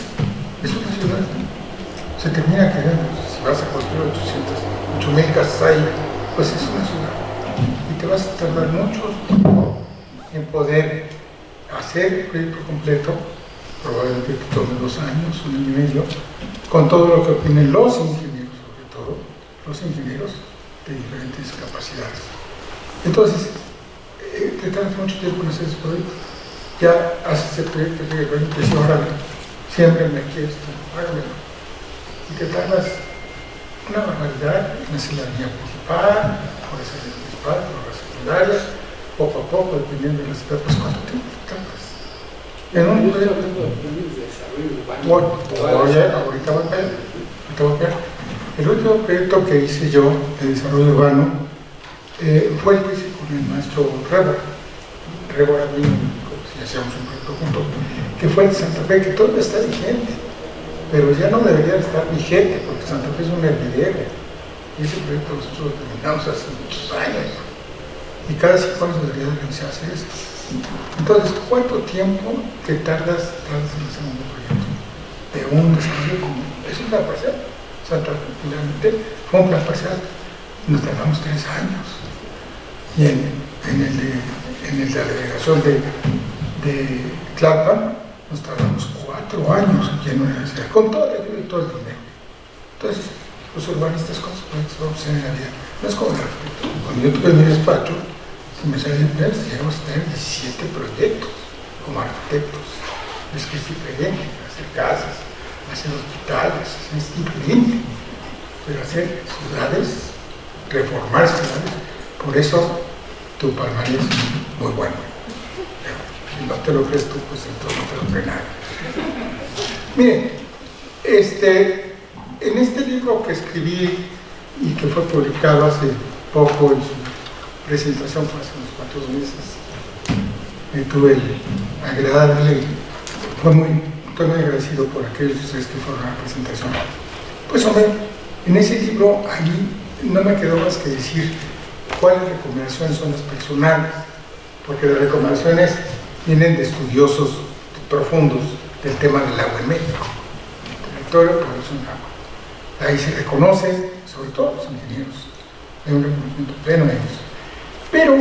es una ciudad. Se termina quedando, si vas a construir 8.000 casas ahí, pues es una ciudad. Y te vas a tardar mucho tiempo en poder hacer el proyecto completo, probablemente te tome 2 años, 1 año y medio, con todo lo que opinen los ingenieros, sobre todo, los ingenieros de diferentes capacidades. Entonces, te tardas mucho tiempo en hacer ese proyecto. Ya haces ese proyecto, y dices, órale, siémbrenme aquí esto, háganmelo. Y te tardas una barbaridad en hacer la línea principal, por esa línea principal, por las secundarias, poco a poco, dependiendo de las etapas, ¿cuánto tiempo te tardas? En un proyecto. Ahorita voy a ver. El último proyecto que hice yo de desarrollo urbano fue el que hice con el maestro Rebor. Rebor a mí, si hacíamos un proyecto juntos, que fue el de Santa Fe, que todavía está vigente, pero ya no debería estar vigente, porque Santa Fe es un hervidero. Y ese proyecto nosotros lo terminamos hace muchos años. Y cada 5 años debería realizarse esto. Entonces, ¿cuánto tiempo te tardas en hacer un proyecto? De un desarrollo común. Eso es la parcial. Santa Fe, finalmente, fue un plan parcial. Nos tardamos 3 años. Y en el de la delegación de Tlalpan, nos tardamos 4 años en una universidad, con todo el ayuda y todo el dinero. Entonces, los urbanistas con sus proyectos vamos a tener la vida. No es como el arquitecto. Cuando yo tuve mi despacho, si me salí de PERS, llegamos a tener 17 proyectos como arquitectos. Es que es diferente, hacer casas, hacer hospitales, es diferente. Pero hacer ciudades, reformar ciudades, por eso tu palmarés es muy bueno. Si no te lo crees tú, pues entonces no te lo cree nadie. Miren, en este libro que escribí y que fue publicado hace poco, en su presentación fue hace unos cuantos meses, tuve el agradable, estoy muy agradecido por aquellos de ustedes que fueron a la presentación. Pues hombre, en ese libro ahí no me quedó más que decir cuáles recomendaciones son las personales, porque las recomendaciones vienen de estudiosos profundos del tema del agua en México. El territorio, producción de agua. Ahí se reconoce, sobre todo los ingenieros, hay un reconocimiento pleno de ellos. Pero,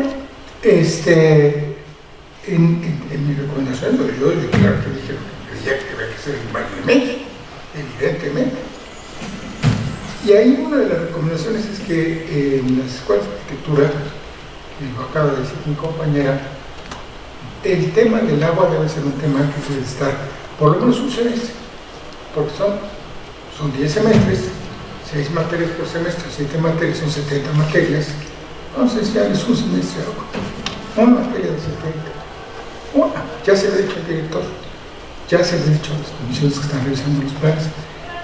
en mi recomendación, yo claro que dije lo que creía que había que ser el baño de México, evidentemente. Y ahí una de las recomendaciones es que en las escuelas de arquitectura, que lo acaba de decir mi compañera, el tema del agua debe ser un tema que debe estar por lo menos un semestre, porque son 10 semestres, 6 materias por semestre, 7 materias, son 70 materias. Entonces ya es un semestre, una materia de 70. Ya se lo ha dicho el director, ya se lo ha dicho a las comisiones que están revisando los planes.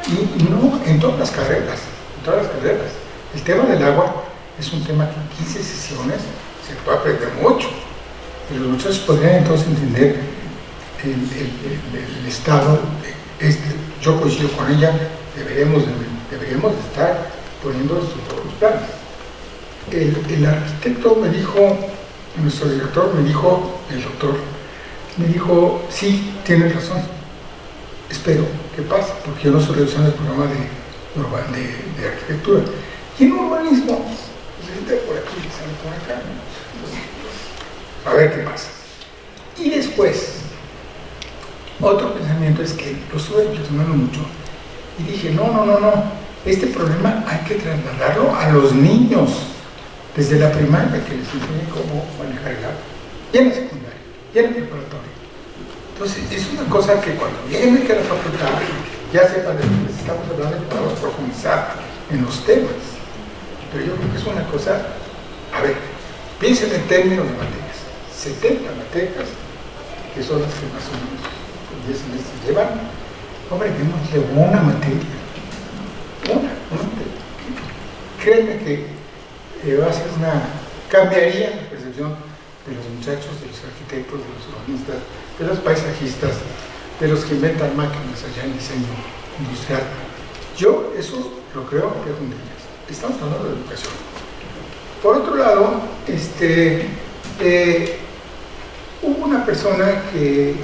Y no en todas las carreras, el tema del agua es un tema que en 15 sesiones se puede aprender mucho. Y los muchachos podrían entonces entender el estado. yo coincido con ella, deberíamos de estar poniendo esto en todos los planes. El arquitecto me dijo, nuestro director me dijo, el doctor, me dijo, sí, tienes razón, espero que pase, porque yo no estoy revisando el programa de arquitectura. Y en urbanismo, pues entra por aquí, sale por acá. A ver qué pasa. Y después, otro pensamiento es que lo estuve reflexionando mucho y dije, no, este problema hay que trasladarlo a los niños desde la primaria, que les enseñe cómo manejar el agua, y en la secundaria, y en la preparatoria. Entonces, es una cosa que cuando vienen aquí a la facultad, ya sepan de lo que estamos hablando y podamos profundizar en los temas. Pero yo creo que es una cosa, a ver, piensen en términos de materias, 70 materias, que son las que más o menos 10 semestres llevan, hombre, démosle una materia, una materia. Créanme que va a ser cambiaría la percepción de los muchachos, de los arquitectos, de los urbanistas, de los paisajistas, de los que inventan máquinas allá en diseño industrial. Yo eso lo creo que es un de ellas. Estamos hablando de educación. Por otro lado, hubo una persona que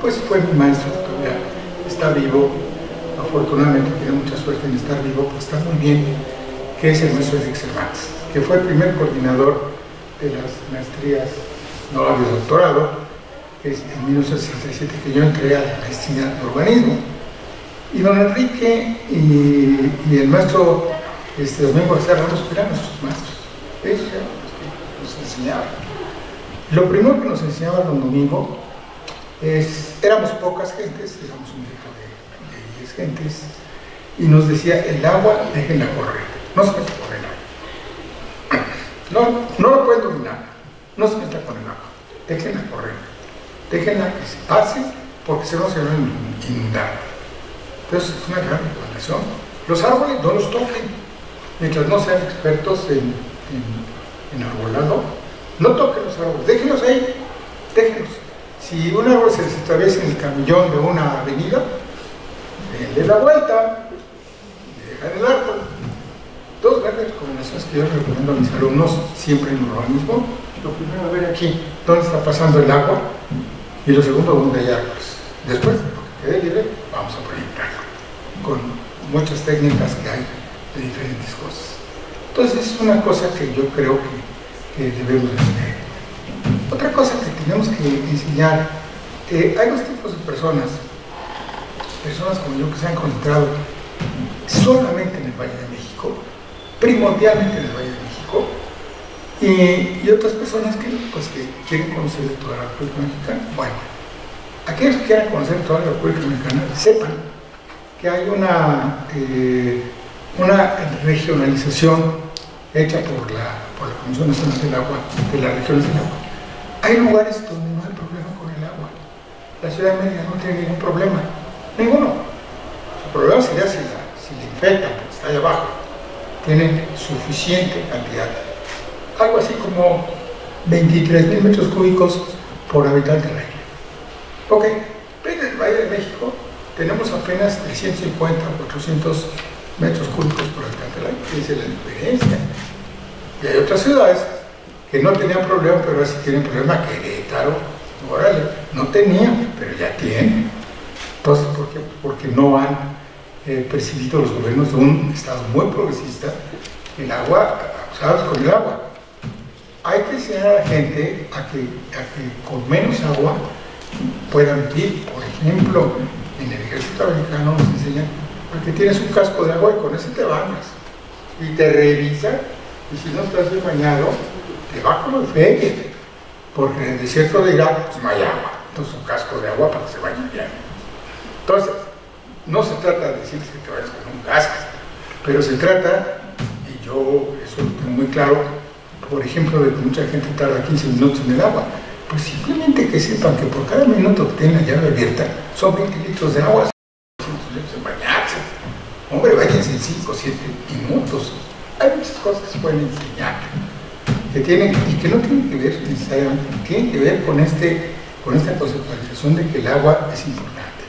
pues fue mi maestro, todavía está vivo, afortunadamente tiene mucha suerte en estar vivo, pues está muy bien, que es el maestro Eric Cervantes, que fue el primer coordinador de las maestrías, no de doctorado, es en 1967 que yo entré a la maestría de urbanismo. Y don Enrique y el maestro Domingo García Ramos eran nuestros maestros, ellos eran los que nos enseñaban. Lo primero que nos enseñaba don Domingo éramos pocas gentes, éramos un grupo de 10 gentes, y nos decía, el agua déjenla correr, no se meta con el agua. No lo pueden dominar, no se meta con el agua, déjenla correr, déjenla que se pase, porque si no se van a inundar. Entonces es una gran recomendación. Los árboles no los toquen, mientras no sean expertos en arbolado. No toquen los árboles, déjenlos ahí, déjenlos. Si un árbol se les atraviesa en el camellón de una avenida, denle la vuelta y dejan el árbol. Dos grandes recomendaciones que yo recomiendo a mis alumnos siempre en urbanismo. Lo primero, ver aquí dónde está pasando el agua, y lo segundo, dónde hay árboles. Después, lo que quede libre, vamos a proyectarlo con muchas técnicas que hay de diferentes cosas. Entonces es una cosa que yo creo que debemos de tener. Otra cosa que tenemos que enseñar, hay dos tipos de personas como yo que se han concentrado solamente en el Valle de México, primordialmente en el Valle de México, y otras personas que quieren conocer de toda la República Mexicana. Bueno, aquellos que quieran conocer toda la República Mexicana, sepan que hay una regionalización hecha por la Comisión Nacional del Agua, de las regiones del agua. Hay lugares donde no hay problema con el agua. La Ciudad de Mérida no tiene ningún problema, ninguno. Su problema sería si le infectan, porque está ahí abajo. Tienen suficiente cantidad. Algo así como 23,000 metros cúbicos por habitante al año. Ok, en el Valle de México tenemos apenas 350 o 400 metros cúbicos por habitante al año. Esa es la diferencia. Y hay otras ciudades que no tenían problema, pero ahora sí tienen problema. Querétaro, órale, no tenían, pero ya tienen. Entonces, ¿por qué? Porque no han percibido los gobiernos de un estado muy progresista el agua, abusados con el agua. Hay que enseñar a la gente a que con menos agua puedan vivir. Por ejemplo, en el ejército americano nos enseñan que tienes un casco de agua y con ese te bañas y te revisan, y si no estás bien bañado te va como el feque, porque en el desierto de Irak pues no hay agua, entonces un casco de agua para que se bañe bien. Entonces no se trata de decir que te vayas con un casco, pero se trata, y yo eso lo tengo muy claro, por ejemplo, de que mucha gente tarda 15 minutos en el agua. Pues simplemente que sepan que por cada minuto que tienen la llave abierta son 20 litros de agua en bañarse. Hombre, váyanse en 5 o 7 minutos. Hay muchas cosas que se pueden enseñar que tienen, y que no tienen que ver necesariamente, tienen que ver con esta conceptualización de que el agua es importante.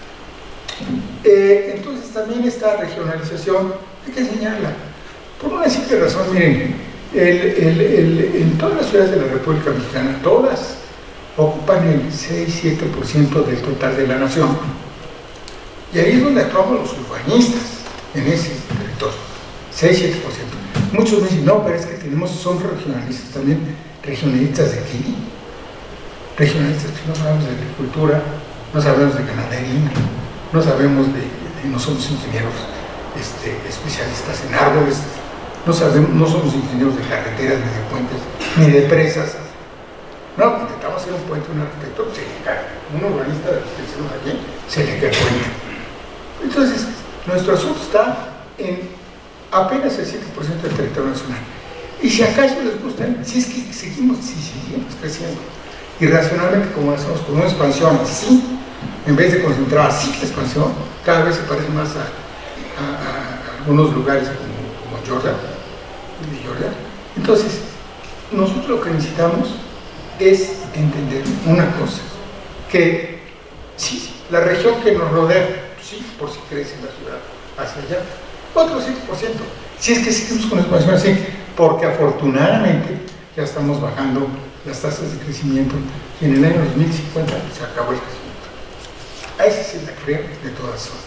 Entonces también esta regionalización hay que señalarla por una simple razón. Miren, en todas las ciudades de la República Mexicana, todas ocupan el 6-7% del total de la nación, y ahí es donde actuamos los urbanistas en ese territorio, 6-7%. Muchos me dicen, no, pero es que son regionalistas también. ¿Regionalistas de qué? Regionalistas que no sabemos de agricultura, no sabemos de ganadería, no sabemos no somos ingenieros especialistas en árboles, no somos ingenieros de carreteras, ni de puentes, ni de presas. No, intentamos hacer un puente, un arquitecto, se le cae. Un urbanista de los que hicimos aquí, se le cae el puente. Entonces, nuestro asunto está en apenas el 7% del territorio nacional. Y si acaso les gusta, si es que seguimos creciendo irracionalmente, como hacemos con una expansión así, en vez de concentrar así la expansión, cada vez se parece más a algunos lugares como Jordan. Entonces, nosotros lo que necesitamos es entender una cosa, que sí, la región que nos rodea, sí, por si crece la ciudad hacia allá, otro 5%, si es que seguimos con la expansión así, porque afortunadamente ya estamos bajando las tasas de crecimiento y en el año 2050 se acabó el crecimiento. Esa es la creo de todas formas.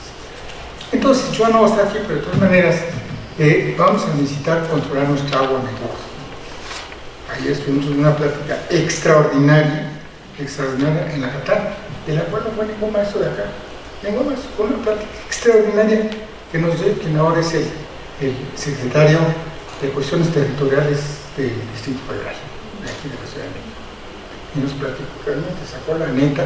Entonces, yo no voy a estar aquí, pero de todas maneras vamos a necesitar controlar nuestra agua mejor. Ayer estuvimos en una plática extraordinaria en la Catán, de la cual no fue ningún maestro de acá, ningún maestro, fue una plática extraordinaria que nos dio quien ahora es el secretario de Cuestiones Territoriales del Distrito Federal, de aquí de la Ciudad de México. Y nos platicó, realmente sacó la neta,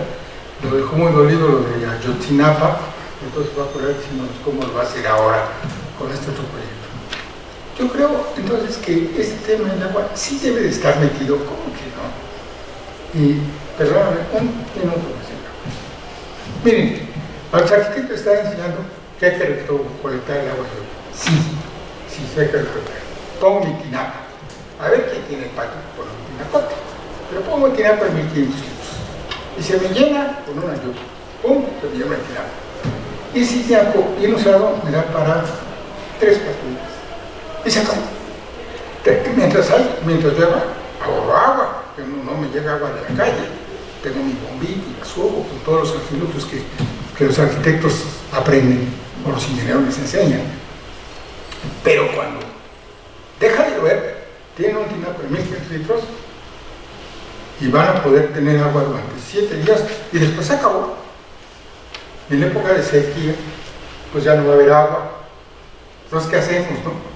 lo dejó muy dolido lo de Ayotzinapa, entonces va a poder decirnos cómo lo va a hacer ahora con este otro proyecto. Yo creo entonces que este tema del agua sí debe de estar metido, ¿cómo que no? Y, perdóname, un minuto más. Miren, a los arquitectos están enseñando que hay que recolectar el agua. Sí, hay que recolectar. Pongo mi tinaco. A ver quién tiene el patio con un tinacote. Pero pongo el tinaco en 1500 litros. Y se me llena con una lluvia. ¡Pum! Se me llena el tinaco. Y ese tinaco bien usado me da para 3 patrullas. Y se acabó. Mientras llueva, ahorro agua. Que no me llega agua de la calle. Tengo mi bombita y la subo con todos los artilugios que los arquitectos aprenden o los ingenieros les enseñan. Pero cuando deja de llover, tienen un tinaco de 1500 litros y van a poder tener agua durante 7 días y después se acabó. En la época de sequía, pues ya no va a haber agua. Entonces, ¿qué hacemos, no?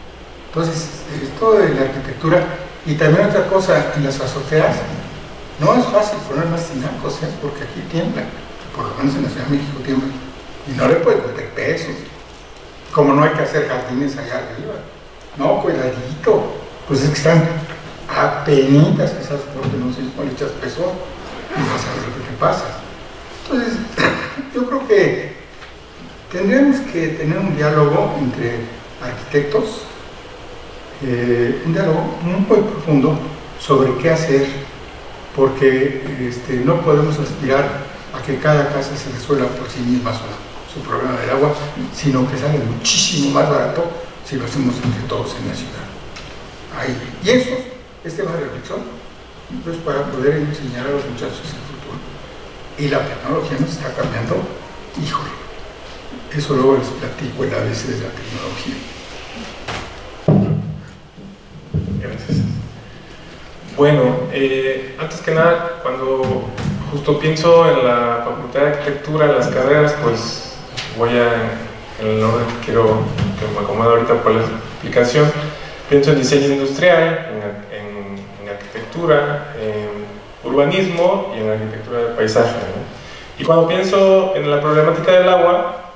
Entonces, esto de la arquitectura y también otra cosa, en las azoteas, no es fácil poner más tinacos, porque aquí tiembla, por lo menos en la Ciudad de México tiembla, y no le puedes meter pesos, como no hay que hacer jardines allá arriba, no, cuidadito, pues es que están apenitas esas porque no sé si le echas peso y vas a ver lo que te pasa. Entonces, yo creo que tendríamos que tener un diálogo entre arquitectos, un diálogo muy profundo sobre qué hacer, porque no podemos aspirar a que cada casa se resuelva por sí misma su problema del agua, sino que sale muchísimo más barato si lo hacemos entre todos en la ciudad. Y eso, este tema de reflexión, pues para poder enseñar a los muchachos el futuro. Y la tecnología nos está cambiando, híjole, eso luego les platico el ABC de la tecnología. Gracias. Bueno, antes que nada, cuando justo pienso en la Facultad de Arquitectura, en las carreras, pues voy en el orden que quiero que me acomode ahorita por la explicación. Pienso en diseño industrial, en arquitectura, en urbanismo y en arquitectura de paisaje, ¿no? Y cuando pienso en la problemática del agua,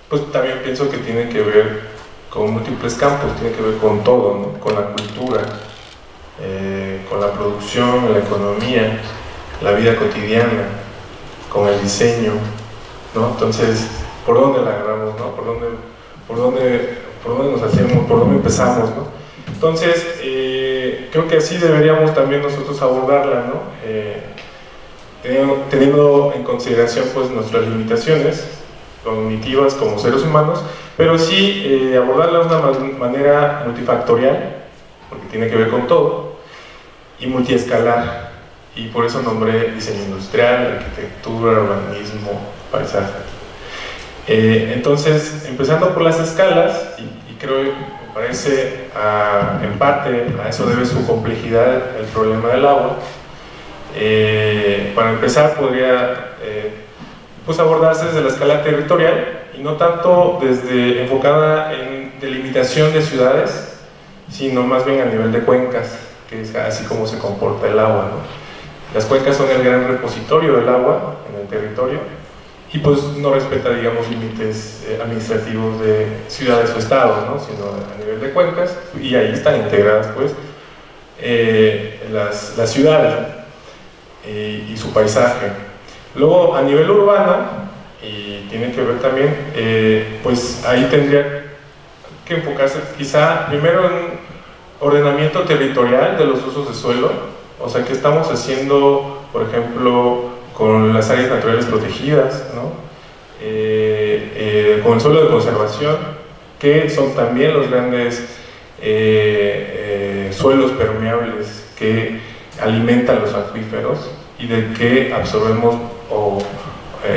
pues también pienso que tiene que ver con múltiples campos, tiene que ver con todo, ¿no? Con la cultura, con la producción, la economía, la vida cotidiana, con el diseño, ¿no? Entonces, ¿por dónde la agarramos, no? ¿Por dónde nos hacemos? ¿Por dónde empezamos, no? Entonces, creo que así deberíamos también nosotros abordarla, ¿no? Teniendo en consideración pues nuestras limitaciones cognitivas como seres humanos, pero sí abordarla de una manera multifactorial, porque tiene que ver con todo, y multiescalar, y por eso nombré diseño industrial, arquitectura, urbanismo, paisaje. Entonces, empezando por las escalas, y creo, me parece, en parte a eso debe su complejidad el problema del agua. Para empezar, podría pues abordarse desde la escala territorial y no tanto desde enfocada en delimitación de ciudades, sino más bien a nivel de cuencas, que es así como se comporta el agua, ¿no? Las cuencas son el gran repositorio del agua en el territorio y pues no respeta, digamos, límites administrativos de ciudades o estados, ¿no? Sino a nivel de cuencas, y ahí están integradas pues las ciudades y su paisaje. Luego, a nivel urbano, y tiene que ver también, pues ahí tendría que enfocarse quizá primero en ordenamiento territorial de los usos de suelo, o sea, ¿qué estamos haciendo, por ejemplo, con las áreas naturales protegidas, ¿no? Con el suelo de conservación, que son también los grandes suelos permeables que alimentan los acuíferos y de que absorbemos o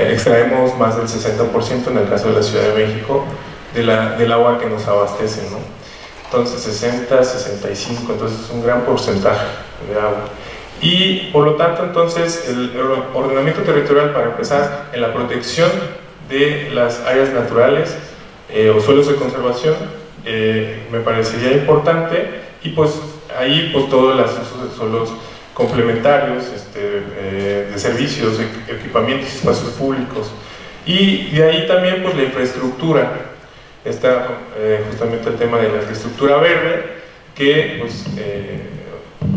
extraemos más del 60% en el caso de la Ciudad de México del agua que nos abastece, ¿no? Entonces 60, 65, entonces es un gran porcentaje de agua. Y por lo tanto, entonces, el ordenamiento territorial, para empezar, en la protección de las áreas naturales o suelos de conservación, me parecería importante, y pues ahí pues todos los usos de suelos complementarios, de servicios, equipamientos y espacios públicos, y de ahí también pues la infraestructura. Está justamente el tema de la infraestructura verde, que pues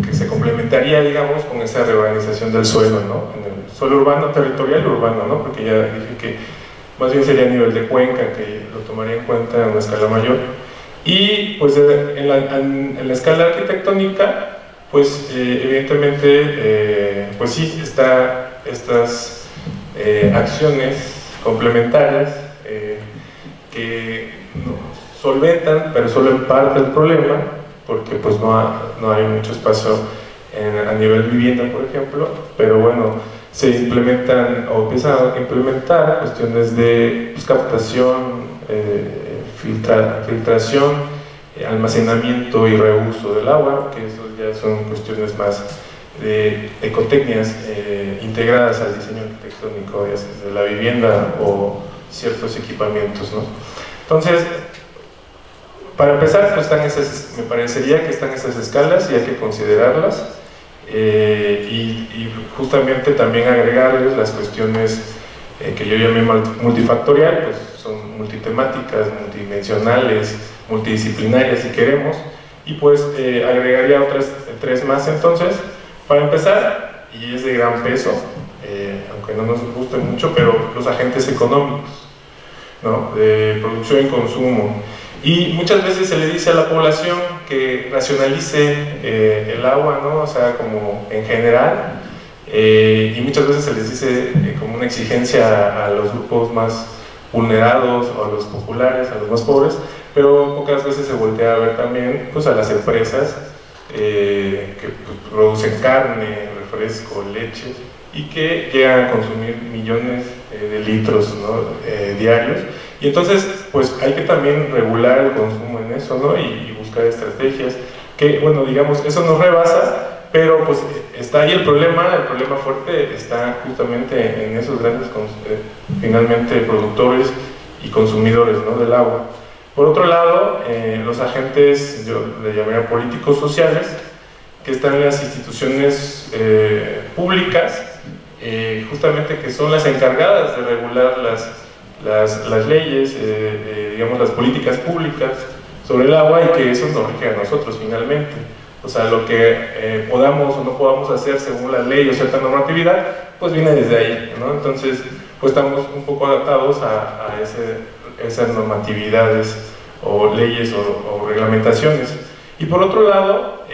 que se complementaría, digamos, con esa reorganización del suelo, ¿no? En el suelo urbano, territorial y urbano, ¿no? Porque ya dije que más bien sería a nivel de cuenca, que lo tomaría en cuenta en una escala mayor. Y pues en la escala arquitectónica, pues evidentemente, pues sí, está estas acciones complementarias que solventan, pero solo en parte el problema, porque pues no hay mucho espacio a nivel vivienda, por ejemplo, pero bueno, se implementan o empiezan a implementar cuestiones de pues, captación, filtración, almacenamiento y reuso del agua, que eso ya son cuestiones más de ecotecnias integradas al diseño arquitectónico de la vivienda o ciertos equipamientos, ¿no? Entonces, para empezar, pues me parecería que están esas escalas y hay que considerarlas, y justamente también agregarles las cuestiones que yo llamé multifactorial, pues son multitemáticas, multidimensionales, multidisciplinarias si queremos, y pues agregaría otras tres más. Entonces, para empezar, y es de gran peso, aunque no nos guste mucho, pero los agentes económicos, ¿no? De producción y consumo. Y muchas veces se le dice a la población que racionalice el agua, ¿no? O sea, como en general, y muchas veces se les dice como una exigencia a los grupos más vulnerados o a los populares, a los más pobres, pero pocas veces se voltea a ver también pues, a las empresas que pues, producen carne, refresco, leche, y que llegan a consumir millones de litros, ¿no? Diarios. Y entonces, pues hay que también regular el consumo en eso, ¿no? Y buscar estrategias que, bueno, digamos, eso nos rebasa, pero pues está ahí el problema fuerte está justamente en esos grandes, finalmente, productores y consumidores, ¿no? Del agua. Por otro lado, los agentes, yo le llamaría políticos sociales, que están en las instituciones públicas, justamente que son las encargadas de regular las leyes, digamos las políticas públicas sobre el agua, y que eso nos rige a nosotros finalmente. O sea, lo que podamos o no podamos hacer según la ley o cierta normatividad, pues viene desde ahí, ¿no? Entonces, pues estamos un poco adaptados a esas normatividades o leyes o reglamentaciones. Y por otro lado,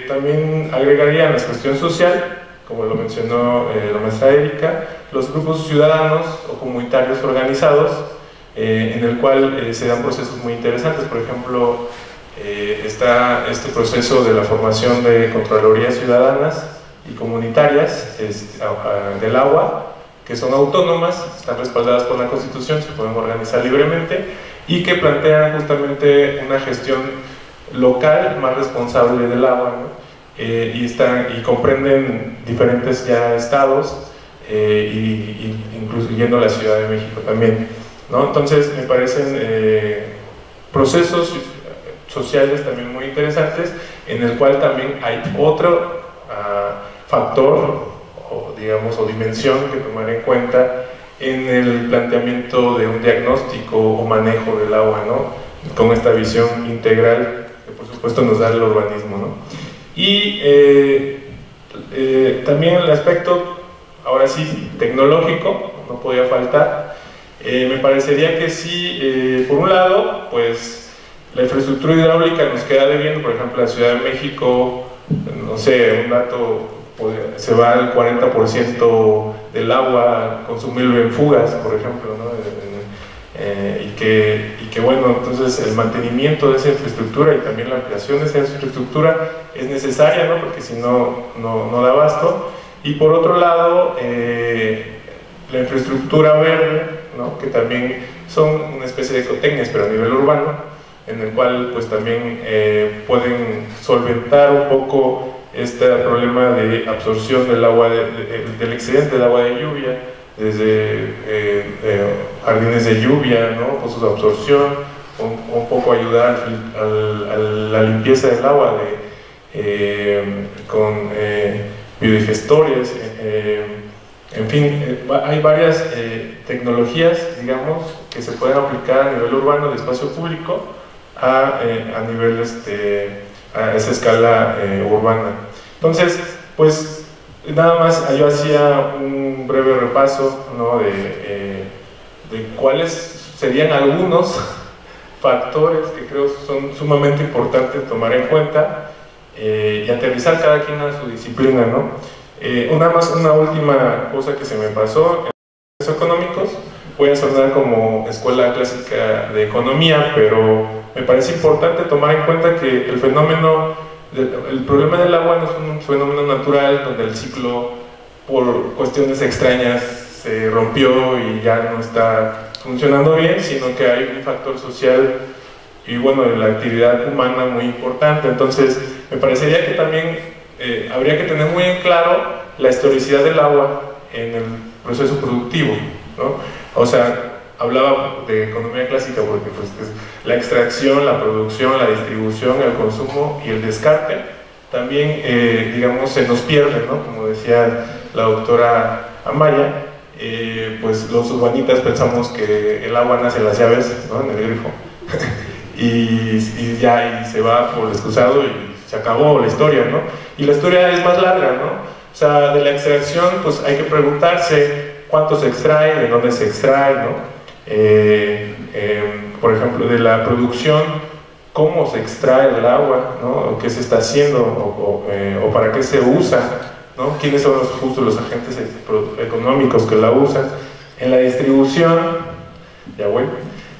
también agregaría en la cuestión social, como lo mencionó la maestra Erika, los grupos ciudadanos o comunitarios organizados en el cual se dan procesos muy interesantes. Por ejemplo, está este proceso de la formación de Contralorías Ciudadanas y Comunitarias del agua, que son autónomas, están respaldadas por la Constitución, se pueden organizar libremente y que plantean justamente una gestión local más responsable del agua, ¿no? Y comprenden diferentes ya estados, incluyendo la Ciudad de México también, ¿no? Entonces me parecen procesos sociales también muy interesantes, en el cual también hay otro factor o dimensión que tomar en cuenta en el planteamiento de un diagnóstico o manejo del agua, ¿no? Con esta visión integral que por supuesto nos da el urbanismo, ¿no? Y también el aspecto, ahora sí, tecnológico, no podía faltar. Me parecería que sí, por un lado, pues la infraestructura hidráulica nos queda debiendo. Por ejemplo, la Ciudad de México, no sé, un dato, se va al 40% del agua consumible en fugas, por ejemplo, ¿no? Y que bueno, entonces el mantenimiento de esa infraestructura y también la ampliación de esa infraestructura es necesaria, ¿no? Porque si no, no da abasto. Y por otro lado, la infraestructura verde, ¿no? Que también son una especie de ecotecnias, pero a nivel urbano, en el cual pues también pueden solventar un poco este problema de absorción del agua, del excedente del agua de lluvia, desde jardines de lluvia, ¿no? Pozos de absorción, un poco ayudar a la limpieza del agua con biodigestores, en fin, hay varias tecnologías, digamos, que se pueden aplicar a nivel urbano de espacio público a nivel, a esa escala urbana. Entonces, pues nada más yo hacía un breve repaso, ¿no? de cuáles serían algunos factores que creo son sumamente importantes tomar en cuenta y aterrizar cada quien a su disciplina, ¿no? Una última cosa que se me pasó: en los económicos, voy a sonar como escuela clásica de economía, pero me parece importante tomar en cuenta que el problema del agua no es un fenómeno natural donde el ciclo por cuestiones extrañas se rompió y ya no está funcionando bien, sino que hay un factor social y bueno, la actividad humana muy importante. Entonces me parecería que también habría que tener muy en claro la historicidad del agua en el proceso productivo, ¿no? O sea, hablaba de economía clásica porque pues, la extracción, la producción, la distribución, el consumo y el descarte también, digamos, se nos pierde, ¿no? Como decía la doctora Amaya, pues los urbanitas pensamos que el agua nace en las llaves, ¿no? En el grifo y se va por el excusado y se acabó la historia, ¿no? Y la historia es más larga, ¿no? O sea, de la extracción pues hay que preguntarse cuánto se extrae, de dónde se extrae, ¿no? Por ejemplo, de la producción, cómo se extrae el agua, ¿no? ¿Qué se está haciendo o para qué se usa, ¿no? ¿Quiénes son los agentes económicos que la usan? En la distribución, ya vuelvo,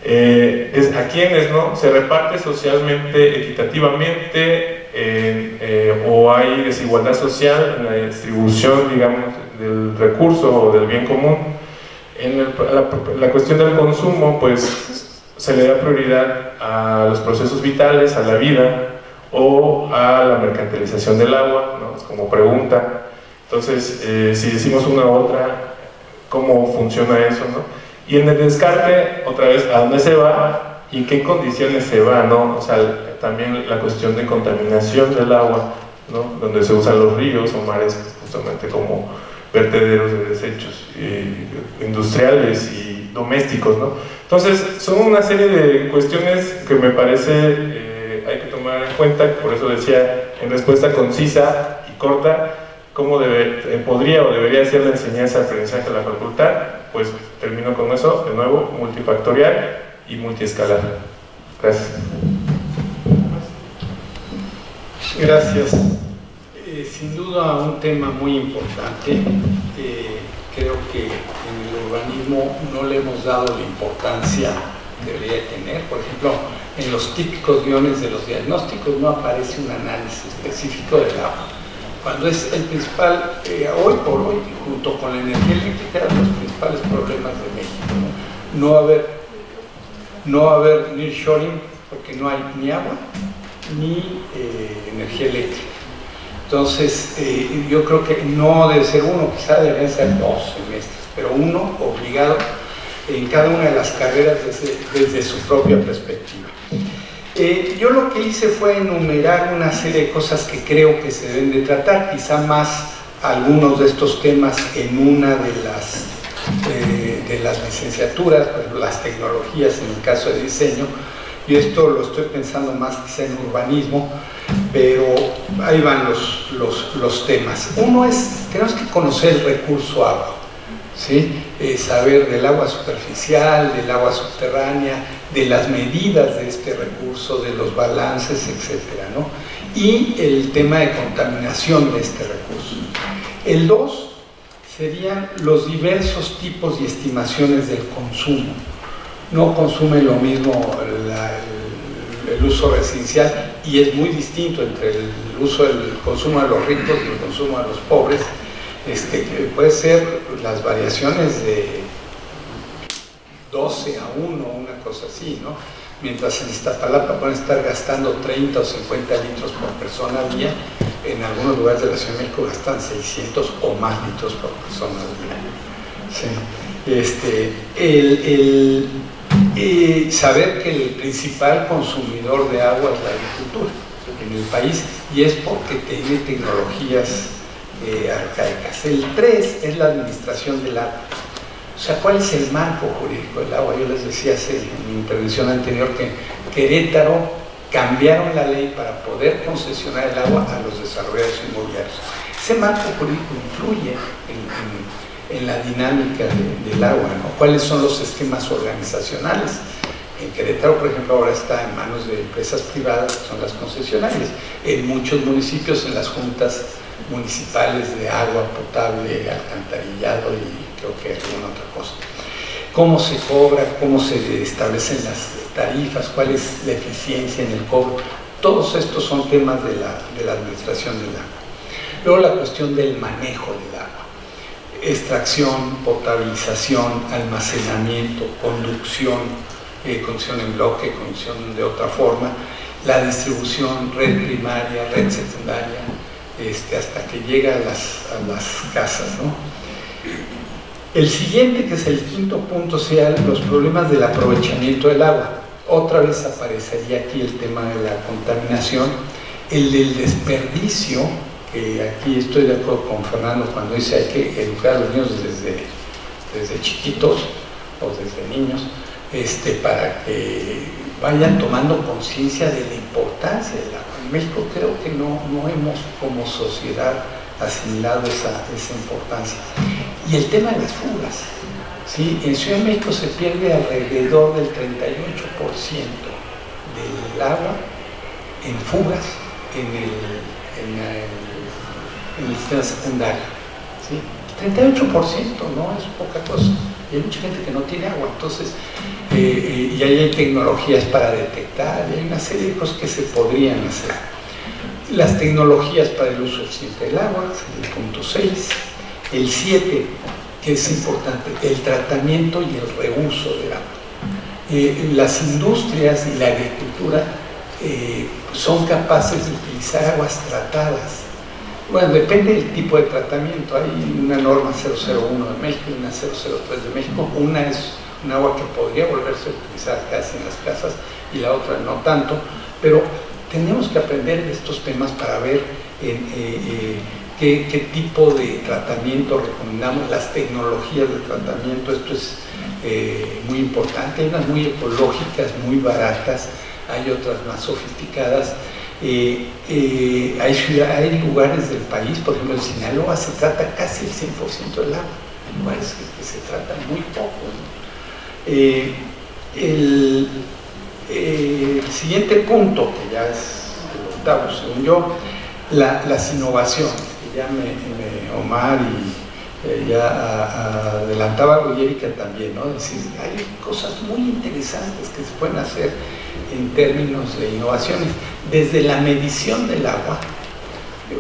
es a quienes, ¿no? Se reparte socialmente, equitativamente, o hay desigualdad social en la distribución, digamos, del recurso o del bien común. En la cuestión del consumo, pues se le da prioridad a los procesos vitales, a la vida o a la mercantilización del agua, ¿no? Es como pregunta. Entonces, si decimos una u otra, ¿cómo funciona eso, no? Y en el descarte, otra vez, ¿a dónde se va y en qué condiciones se va, no? O sea, también la cuestión de contaminación del agua, ¿no? Donde se usan los ríos o mares justamente como vertederos de desechos industriales y domésticos, ¿no? Entonces, son una serie de cuestiones que me parece hay que tomar en cuenta. Por eso decía, en respuesta concisa y corta, cómo podría o debería ser la enseñanza, aprendizaje de la facultad. Pues termino con eso, de nuevo, multifactorial y multiescalar. Gracias. Gracias. Sin duda un tema muy importante. Creo que en el urbanismo no le hemos dado la importancia que debería tener. Por ejemplo, en los típicos guiones de los diagnósticos no aparece un análisis específico del agua, cuando es el principal, hoy por hoy, junto con la energía eléctrica, los principales problemas de México, ¿no? No va a haber nearshoring porque no hay ni agua ni energía eléctrica. Entonces, yo creo que no debe ser uno, quizá deben ser 2 semestres, pero uno obligado en cada una de las carreras desde su propia perspectiva. Yo lo que hice fue enumerar una serie de cosas que creo que se deben de tratar, quizá más algunos de estos temas en una de las licenciaturas, por ejemplo, las tecnologías en el caso de diseño, y esto lo estoy pensando más quizá en urbanismo, pero ahí van los temas. Uno es, tenemos que conocer el recurso agua, ¿sí? Saber del agua superficial, del agua subterránea, de las medidas de este recurso, de los balances, etcétera, ¿no? Y el tema de contaminación de este recurso. El 2 serían los diversos tipos y estimaciones del consumo. No consume lo mismo el uso residencial, y es muy distinto entre el consumo de los ricos y el consumo de los pobres. Puede ser las variaciones de 12 a 1, una cosa así, ¿no? Mientras en Iztapalapa pueden estar gastando 30 o 50 litros por persona al día, en algunos lugares de la Ciudad de México gastan 600 o más litros por persona al día. Sí. Saber que el principal consumidor de agua es la agricultura en el país, y es porque tiene tecnologías arcaicas. El 3 es la administración del agua. O sea, ¿cuál es el marco jurídico del agua? Yo les decía en mi intervención anterior que Querétaro cambiaron la ley para poder concesionar el agua a los desarrolladores inmobiliarios. Ese marco jurídico influye en la dinámica del agua, ¿no? ¿Cuáles son los esquemas organizacionales? En Querétaro, por ejemplo, ahora está en manos de empresas privadas, que son las concesionarias. En muchos municipios, en las juntas municipales de agua potable, alcantarillado y creo que alguna otra cosa. ¿Cómo se cobra? ¿Cómo se establecen las tarifas? ¿Cuál es la eficiencia en el cobro? Todos estos son temas de la administración del agua. Luego la cuestión del manejo del agua. Extracción, potabilización, almacenamiento, conducción en bloque, conducción de otra forma, la distribución, red primaria, red secundaria, hasta que llega a las casas, ¿no? El siguiente, que es el 5º punto, sean los problemas del aprovechamiento del agua. Otra vez aparecería aquí el tema de la contaminación, el del desperdicio, que aquí estoy de acuerdo con Fernando cuando dice hay que educar a los niños desde chiquitos o desde niños, para que vayan tomando conciencia de la importancia del agua. En México creo que no hemos como sociedad asimilado esa importancia. Y el tema de las fugas, ¿sí? En Ciudad de México se pierde alrededor del 38% del agua en fugas en el sistema secundario, ¿sí? 38% no es poca cosa, y hay mucha gente que no tiene agua. Entonces, y ahí hay tecnologías para detectar, y hay una serie de cosas que se podrían hacer. Las tecnologías para el uso eficiente del agua, el punto 6. El 7, que es importante, el tratamiento y el reuso del agua. Las industrias y la agricultura son capaces de utilizar aguas tratadas. Bueno, depende del tipo de tratamiento. Hay una norma 001 de México y una 003 de México. Una es un agua que podría volverse a utilizar casi en las casas y la otra no tanto, pero tenemos que aprender de estos temas para ver qué tipo de tratamiento recomendamos, las tecnologías de tratamiento. Esto es muy importante. Hay unas muy ecológicas, muy baratas, hay otras más sofisticadas. Hay lugares del país, por ejemplo en Sinaloa se trata casi el 100% del agua, hay lugares que se trata muy poco, ¿no? El siguiente punto, que ya es el 8º según yo, las innovaciones, que ya Omar ya adelantaba algo y Erika también, ¿no? Es decir, hay cosas muy interesantes que se pueden hacer en términos de innovaciones. Desde la medición del agua,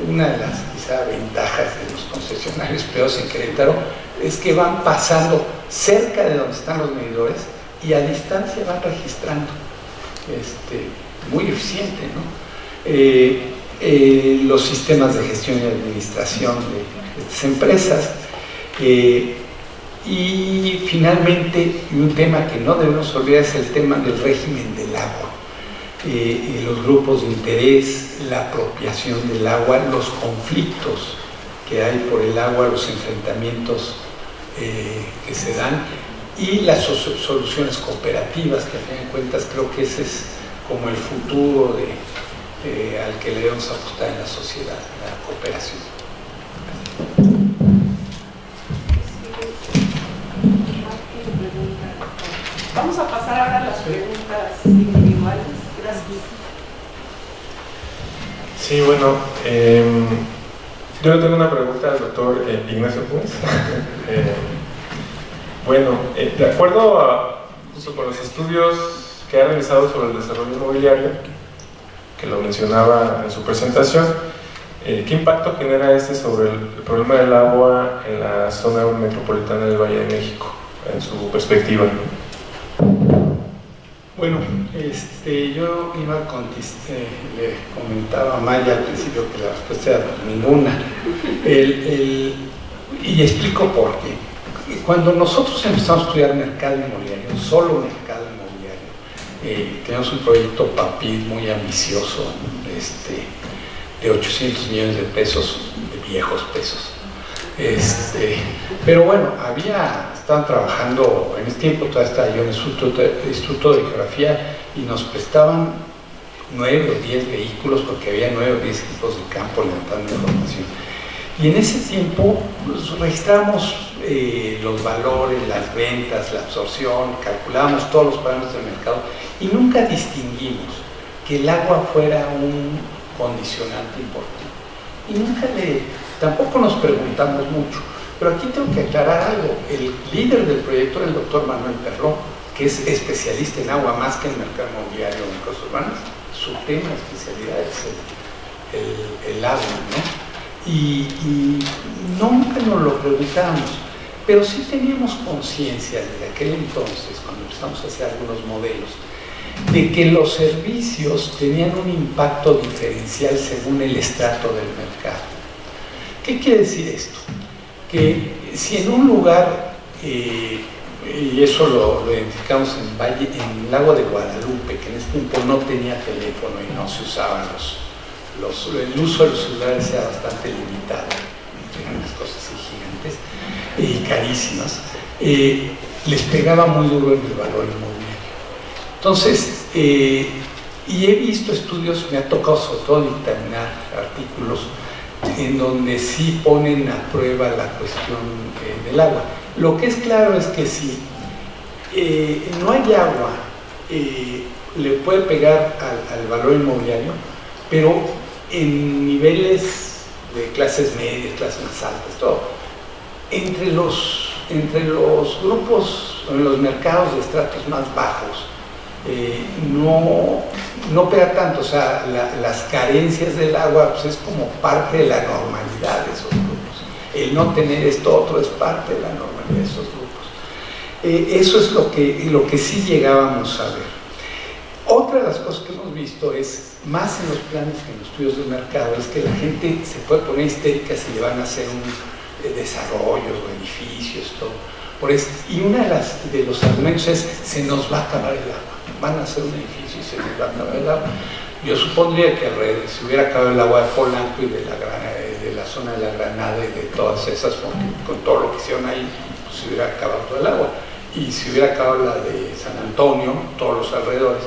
una de las quizá ventajas de los concesionarios peores en Querétaro es que van pasando cerca de donde están los medidores y a distancia van registrando. Muy eficiente, ¿no? Los sistemas de gestión y administración de estas empresas. Y finalmente, un tema que no debemos olvidar es el tema del régimen del agua. Los grupos de interés, la apropiación del agua, los conflictos que hay por el agua, los enfrentamientos que se dan y las soluciones cooperativas, que a fin de cuentas creo que ese es como el futuro al que le debemos apostar en la sociedad, la cooperación. Vamos a pasar ahora a las preguntas individuales. Gracias. Sí, bueno, yo le tengo una pregunta al doctor Ignacio Púnez. Bueno, de acuerdo justo con los estudios que ha realizado sobre el desarrollo inmobiliario, que lo mencionaba en su presentación, ¿qué impacto genera sobre el problema del agua en la zona metropolitana del Valle de México, en su perspectiva? Bueno, yo iba le comentaba a Maya al principio que la respuesta era ninguna. Y explico por qué. Cuando nosotros empezamos a estudiar mercado inmobiliario, solo mercado inmobiliario, teníamos un proyecto PAPID muy ambicioso, de 800 millones de pesos, de viejos pesos. Pero bueno, estaban trabajando, en ese tiempo todavía estaba yo en el Instituto de Geografía y nos prestaban 9 o 10 vehículos porque había 9 o 10 equipos de campo levantando información. Y en ese tiempo pues, registramos los valores, las ventas, la absorción, calculábamos todos los parámetros del mercado y nunca distinguimos que el agua fuera un condicionante importante. Y tampoco nos preguntamos mucho. Pero aquí tengo que aclarar algo. El líder del proyecto era el doctor Manuel Perró, que es especialista en agua más que en mercado inmobiliario o en cosas urbanas. Su tema de especialidad es el agua, ¿no? Y nunca nos lo preguntábamos, pero sí teníamos conciencia desde aquel entonces, cuando empezamos a hacer algunos modelos, de que los servicios tenían un impacto diferencial según el estrato del mercado. ¿Qué quiere decir esto? Que si en un lugar, y eso lo identificamos en el lago de Guadalupe, que en ese tiempo no tenía teléfono y no se usaban el uso de los celulares era bastante limitado, eran unas cosas así gigantes y carísimas, les pegaba muy duro en el valor inmobiliario. Entonces, y he visto estudios, me ha tocado sobre todo dictaminar artículos en donde sí ponen a prueba la cuestión del agua. Lo que es claro es que si no hay agua, le puede pegar al valor inmobiliario, pero en niveles de clases medias, clases más altas, todo. Entre los grupos, en los mercados de estratos más bajos, no pega tanto, o sea, las carencias del agua pues es como parte de la normalidad de esos grupos. El no tener esto otro es parte de la normalidad de esos grupos. Eso es lo que sí llegábamos a ver. Otra de las cosas que hemos visto es, más en los planes que en los estudios de mercado, es que la gente se puede poner histérica si le van a hacer un desarrollo o edificios, todo. Y uno de los argumentos es, se nos va a acabar el agua. Van a hacer un edificio y se les va a acabar el agua. Yo supondría que alrededor, si hubiera acabado el agua de Polanco y de la zona de la Granada y de todas esas, con todo lo que hicieron ahí, pues se hubiera acabado todo el agua. Y si hubiera acabado la de San Antonio, todos los alrededores.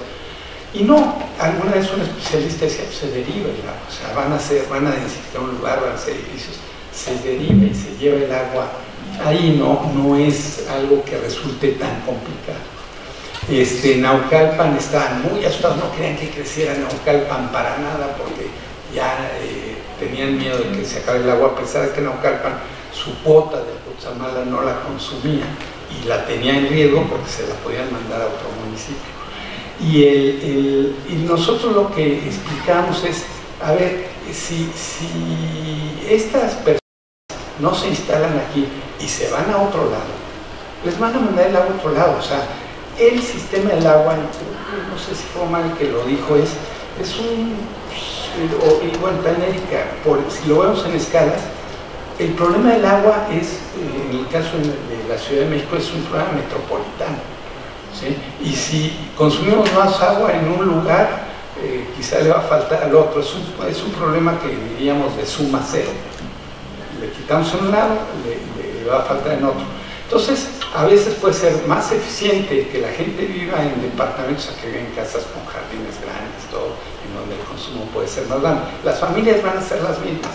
Y no, alguna vez un especialista decía, pues se deriva el agua, o sea, van a densificar un lugar, van a hacer edificios, se deriva y se lleva el agua. Ahí no es algo que resulte tan complicado. Naucalpan estaban muy asustados, no querían que creciera Naucalpan para nada porque ya tenían miedo de que se acabe el agua, a pesar de que Naucalpan, su cuota del Chazmala no la consumía y la tenía en riesgo porque se la podían mandar a otro municipio. Y nosotros lo que explicamos es, a ver, si estas personas no se instalan aquí y se van a otro lado, les van a mandar el agua a otro lado. O sea, el sistema del agua, no sé si fue mal que lo dijo, es un, igual en Erika, si lo vemos en escalas, el problema del agua es, en el caso de la Ciudad de México, es un problema metropolitano, ¿sí? Y si consumimos más agua en un lugar, quizá le va a faltar al otro. Es un problema que diríamos de suma cero. Le quitamos en un lado, le va a faltar en otro. Entonces, a veces puede ser más eficiente que la gente viva en departamentos a que viva en casas con jardines grandes, todo, en donde el consumo puede ser más grande. Las familias van a ser las mismas.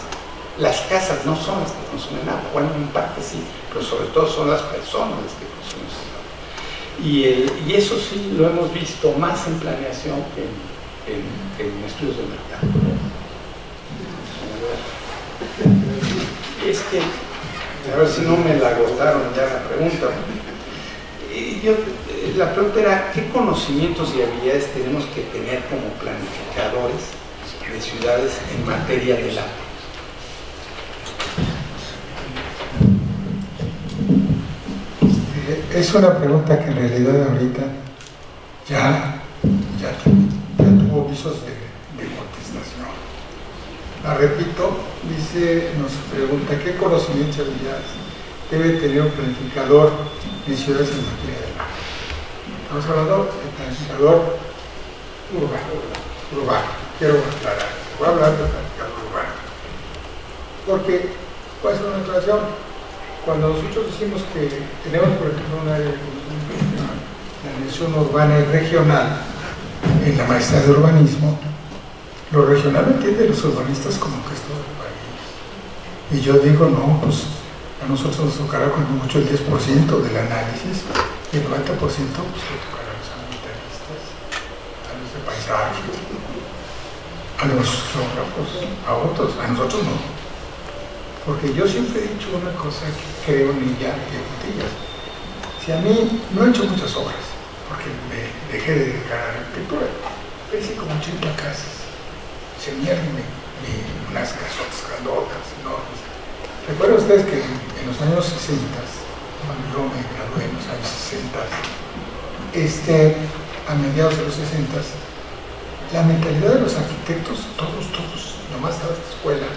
Las casas no son las que consumen agua, bueno, en parte sí, pero sobre todo son las personas las que consumen agua. Y eso sí lo hemos visto más en planeación que en estudios de mercado. Es que, a ver si no me la agotaron ya la pregunta. La pregunta era, ¿qué conocimientos y habilidades tenemos que tener como planificadores de ciudades en materia del agua? Es una pregunta que en realidad ahorita ya tuvo visos de contestación. La repito, nos pregunta ¿qué conocimientos y habilidades debe tener un planificador en ciudades en materia de agua? Estamos hablando de planificador urbano. Quiero aclarar, voy a hablar de planificador urbano. Porque puede ser una aclaración. Cuando nosotros decimos que tenemos, por ejemplo, un área de planeación urbana y regional en la maestría de urbanismo, lo regional lo entienden los urbanistas como que es todo el país. Y yo digo, no, pues a nosotros nos tocará con mucho el 10% del análisis y el 90% pues le tocará a los ambientalistas, a los de paisaje, a los geógrafos, a otros, a nosotros no. Porque yo siempre he dicho una cosa que creo en ella y en botellas. Si a mí no he hecho muchas obras, porque me dejé de dedicar a la arquitectura, hice como 80 casas. Se mierden unas casotas grandotas, enormes. Recuerden ustedes que en los años 60, cuando yo me gradué en los años 60, a mediados de los 60, la mentalidad de los arquitectos, todos, nomás estaba esta escuela,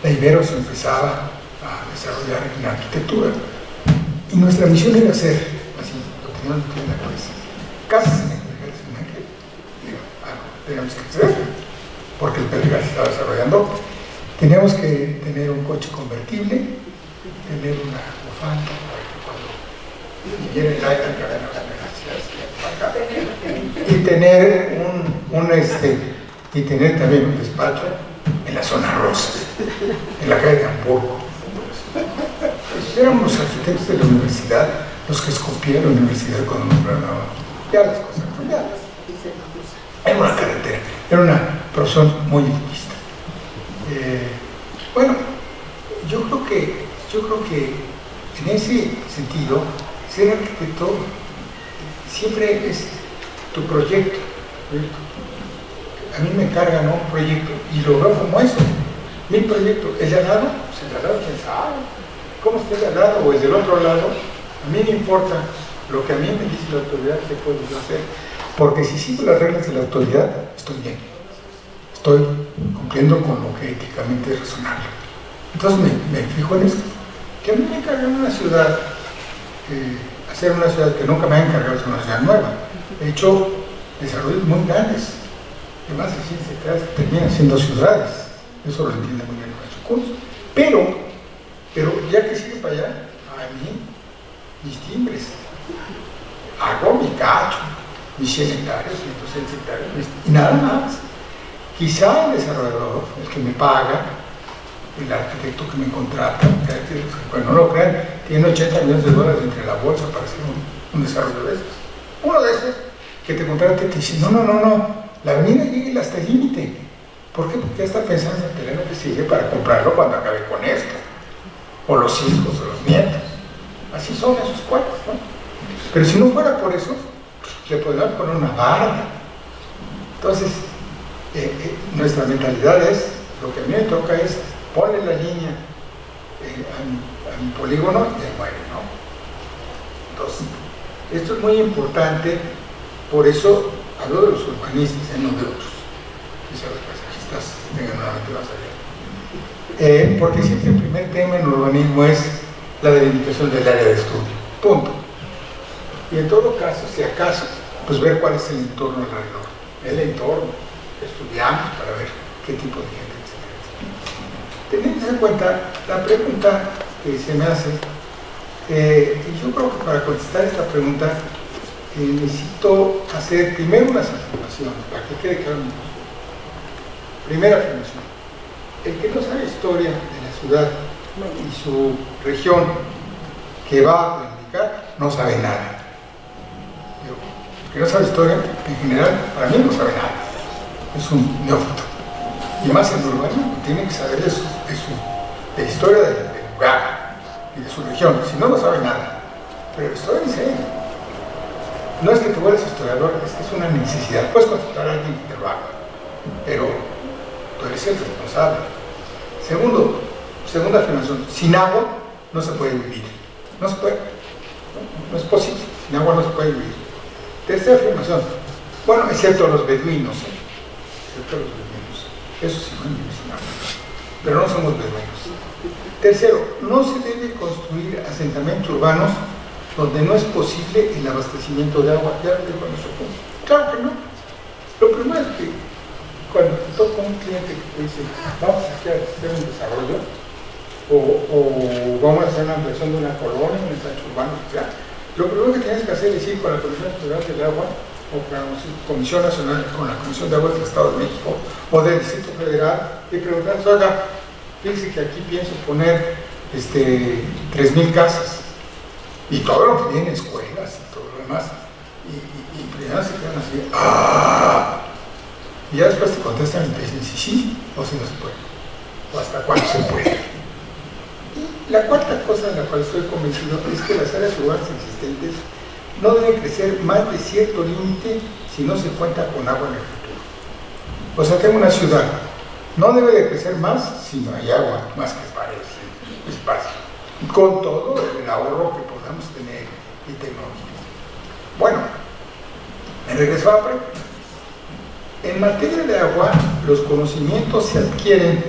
la Ibero se empezaba a desarrollar en la arquitectura y nuestra misión era hacer, así lo teníamos en la cabeza, casas en el Pedregal, teníamos que hacer, porque el Pedregal se estaba desarrollando, teníamos que tener un coche convertible, tener una bufanda para que cuando viniera el aire y tener también un despacho en la zona rosa, en la calle de Hamburgo. Éramos los arquitectos de la universidad los que escupían la universidad cuando nos graduábamos. Ya las cosas cambiaron. Era una carretera, era una profesión muy elitista. Bueno, yo creo que en ese sentido, ser arquitecto siempre es tu proyecto. A mí me encargan un proyecto y lo veo como eso, mi proyecto. El de al lado, pues el de al lado, quién sabe cómo esté el de al lado o el del otro lado. A mí me importa lo que a mí me dice la autoridad que puedo hacer, porque si sigo las reglas de la autoridad, estoy bien, estoy cumpliendo con lo que éticamente es razonable. Entonces me fijo en esto, que a mí me encargan una ciudad, hacer una ciudad que nunca me ha encargado, es una ciudad nueva. He hecho desarrollos muy grandes, de más de 100 hectáreas que terminan siendo ciudades. Eso lo entiende muy bien nuestro curso. Pero ya que sigue para allá, a mí, mis timbres, hago mi cacho, mis 100 hectáreas, 160 hectáreas, y nada más. Quizá el desarrollador, el que me paga, el arquitecto que me contrata, bueno, no lo crean, tiene $80 millones entre la bolsa para hacer un desarrollo de estos. Uno de esos que te contrata y te dice, no, la avenida llega hasta el límite. ¿Por qué? Porque ya está pensando en el terreno que sigue para comprarlo cuando acabe con esto. O los hijos o los nietos. así son esos cuates, ¿no? Pero si no fuera por eso, le podrían poner una barda. Entonces, nuestra mentalidad es, lo que a mí me toca es poner la línea a mi polígono y ahí muere, ¿no? Entonces, esto es muy importante, por eso hablo de los urbanistas, no de otros. Quizás los paisajistas tengan una mente más allá. Porque siempre el primer tema en el urbanismo es la delimitación del área de estudio. Punto. Y en todo caso, si acaso, pues ver cuál es el entorno alrededor. El entorno, estudiamos para ver qué tipo de gente, etc. Teniendo en cuenta la pregunta que se me hace, y yo creo que para contestar esta pregunta necesito hacer primero unas afirmaciones, para que quede claro. Primera afirmación: el que no sabe historia de la ciudad y su región que va a planificar, no sabe nada. El que no sabe historia, en general, para mí no sabe nada. Es un neófito. Y más en urbanismo, tiene que saber de la historia del lugar y de su región. Si no, no sabe nada. Pero historia en serio. No es que tú eres historiador, es que es una necesidad. Puedes contratar a alguien que te lo haga, pero tú eres el responsable. Segunda afirmación: sin agua no se puede vivir. No se puede. No es posible. Sin agua no se puede vivir. Tercera afirmación: bueno, excepto los beduinos. Excepto los beduinos. Eso sí, no vivimos sin agua. Pero no somos beduinos. Tercero: no se debe construir asentamientos urbanos donde no es posible el abastecimiento de agua. Ya lo digo en nuestro punto. Claro que no. Lo primero es que cuando te toca un cliente que te dice, vamos a hacer un desarrollo, o vamos a hacer una ampliación de una colonia, un ensanche urbano, o sea, lo primero que tienes que hacer es ir con la Comisión Nacional del Agua, o con la Comisión Nacional, con la Comisión de Agua del Estado de México, o del Distrito Federal, y preguntar, oiga, fíjense que aquí pienso poner 3,000 casas, y todo lo que tiene escuelas y todo lo demás, y primero se quedan así, ¡ah! Y ya después te contestan y te dicen sí, o si no se puede, o hasta cuándo se puede. Y la cuarta cosa en la cual estoy convencido es que las áreas urbanas existentes no deben crecer más de cierto límite si no se cuenta con agua en el futuro. O sea, tengo una ciudad, no debe de crecer más si no hay agua, más que paredes, espacio, con todo el ahorro que podamos tener y tecnología. Bueno, me regreso a la pregunta. En materia de agua, los conocimientos se adquieren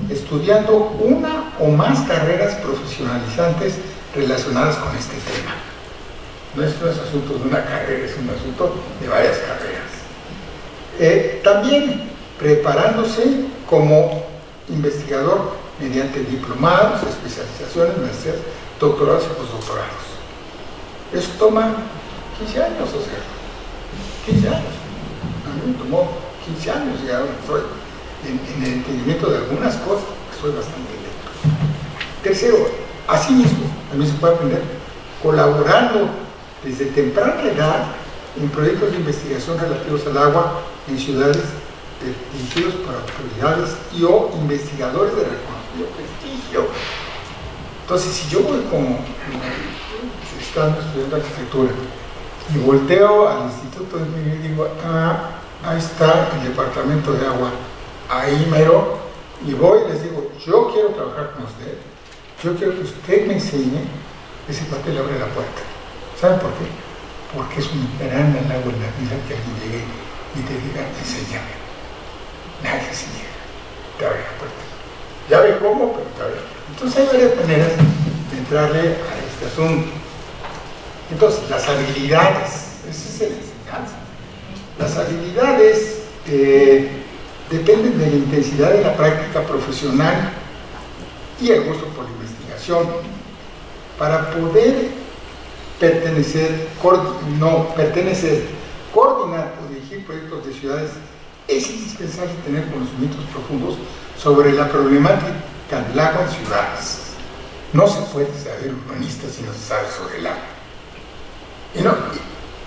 estudiando una o más carreras profesionalizantes relacionadas con este tema. No es asunto de una carrera, es un asunto de varias carreras. También preparándose como investigador mediante diplomados, especializaciones, maestrías, doctorados y postdoctorados. Eso toma 15 años, o sea, 15 años. A mí me tomó 15 años y ahora estoy en el entendimiento de algunas cosas, soy bastante lento. Tercero, asimismo, también se puede aprender colaborando desde temprana edad en proyectos de investigación relativos al agua en ciudades dirigidos por autoridades y o investigadores de reconocido prestigio. Entonces, si yo voy como estando estudiando arquitectura y volteo al instituto de mi vida y digo, ahí está el departamento de agua, ahí mero, y voy y les digo, yo quiero trabajar con usted, yo quiero que usted me enseñe, ese papel abre la puerta. ¿Saben por qué? Porque es un gran halago en la vida que alguien llegue y te diga, enséñame. Nadie se niega, te abre la puerta. Ya ve cómo, pero te abre la puerta. Entonces hay varias maneras de entrarle a este asunto. Entonces, las habilidades, esa es la enseñanza. Las habilidades dependen de la intensidad de la práctica profesional y el gusto por la investigación. Para poder coordinar o dirigir proyectos de ciudades, es indispensable tener conocimientos profundos sobre la problemática del agua en ciudades. No se puede saber urbanista si no se sabe sobre el agua.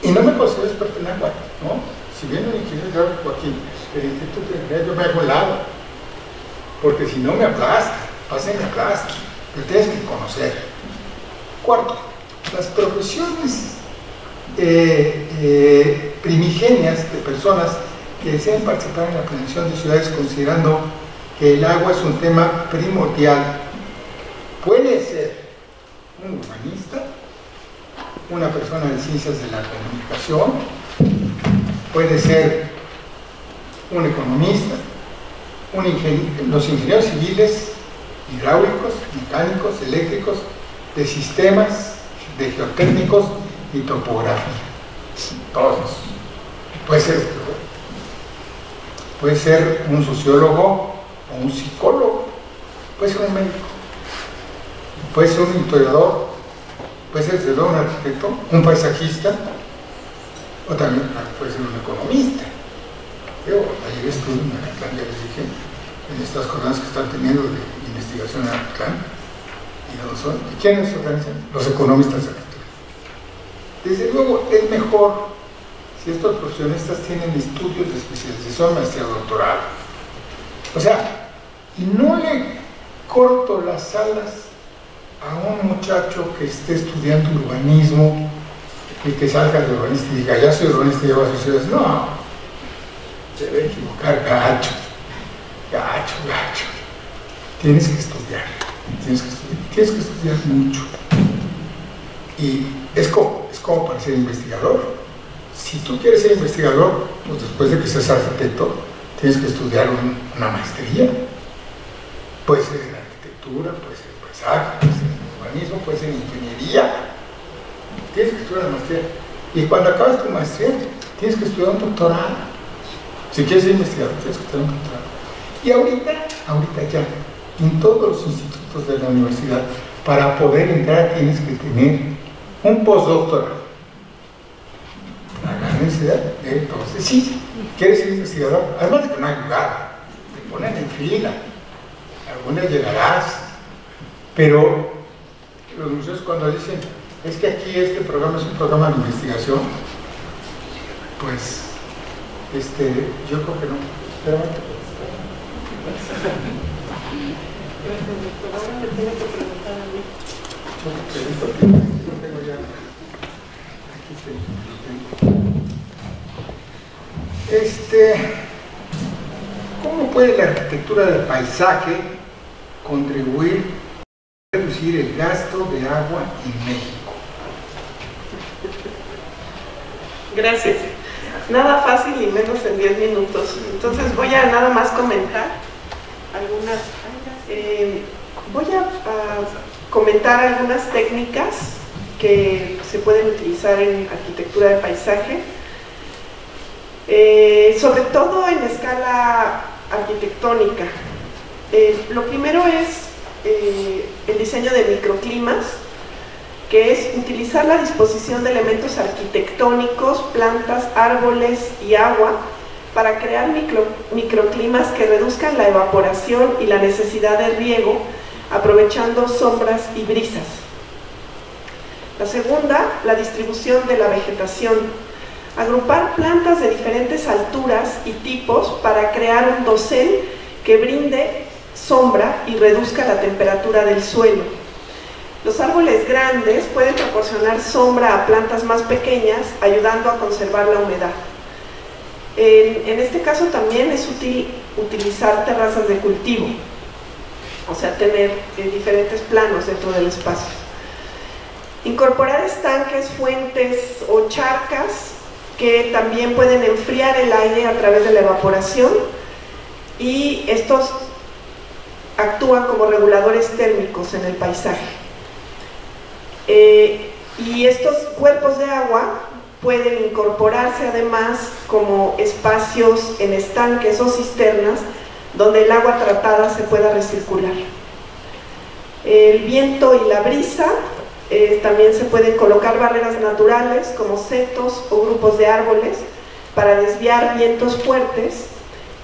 Y no me considero experto en agua, ¿no? Si viene el ingeniero Joaquín, el Instituto de Ingeniería, yo me hago al lado, porque si no me aplasta, me aplasta, pero tienes que conocer. Cuarto, las profesiones primigenias de personas que desean participar en la planeación de ciudades considerando que el agua es un tema primordial. Puede ser un urbanista, una persona de ciencias de la comunicación, puede ser un economista, los ingenieros civiles, hidráulicos, mecánicos, eléctricos, de sistemas, de geotécnicos y topografía. Todos. Puede ser un sociólogo o un psicólogo, puede ser un médico, puede ser un historiador, puede ser desde luego un arquitecto, un paisajista, o también puede ser un economista. Yo ayer estuve en Acatlán, ya les dije, en estas jornadas que están teniendo de investigación en Acatlán, ¿y quiénes se organizan? Los economistas de Acatlán. Desde luego es mejor si estos profesionistas tienen estudios de especialización, maestría, doctorado. O sea, y no le corto las alas a un muchacho que esté estudiando urbanismo y que salga de urbanista y diga, ya soy urbanista y llevo a sus ciudades. No, se debe equivocar, gacho. Tienes que estudiar mucho. Y es como para ser investigador. Si tú quieres ser investigador, pues después de que seas arquitecto, tienes que estudiar una maestría. Puede ser en arquitectura, puede ser en paisaje, puede ser en urbanismo, puede ser en ingeniería. Tienes que estudiar la maestría. Y cuando acabas tu maestría, tienes que estudiar un doctorado. Si quieres ser investigador, tienes que estudiar un doctorado. Y ahorita ya, en todos los institutos de la universidad, para poder entrar tienes que tener un postdoctorado. La universidad, entonces sí, quieres ser investigador, además de que no hay lugar, te ponen en fila, algún día llegarás, pero los museos cuando dicen, es que aquí este programa es un programa de investigación, pues, yo creo que no. Espérame. Ahora me tiene que preguntar a mí. Yo te pregunto a ti, yo tengo ya, aquí tengo. ¿Cómo puede la arquitectura del paisaje contribuir a reducir el gasto de agua en México? Gracias. Nada fácil y menos en 10 minutos. Entonces voy a nada más comentar algunas. Voy a comentar algunas técnicas que se pueden utilizar en arquitectura de paisaje. Sobre todo en escala arquitectónica. Lo primero es el diseño de microclimas, que es utilizar la disposición de elementos arquitectónicos, plantas, árboles y agua para crear microclimas que reduzcan la evaporación y la necesidad de riego, aprovechando sombras y brisas. La segunda, la distribución de la vegetación. Agrupar plantas de diferentes alturas y tipos para crear un dosel que brinde sombra y reduzca la temperatura del suelo. Los árboles grandes pueden proporcionar sombra a plantas más pequeñas, ayudando a conservar la humedad. En este caso también es útil utilizar terrazas de cultivo, o sea, tener diferentes planos dentro del espacio. Incorporar estanques, fuentes o charcas que también pueden enfriar el aire a través de la evaporación, y estos actúan como reguladores térmicos en el paisaje. Y estos cuerpos de agua pueden incorporarse además como espacios en estanques o cisternas donde el agua tratada se pueda recircular. El viento y la brisa. También se pueden colocar barreras naturales como setos o grupos de árboles para desviar vientos fuertes,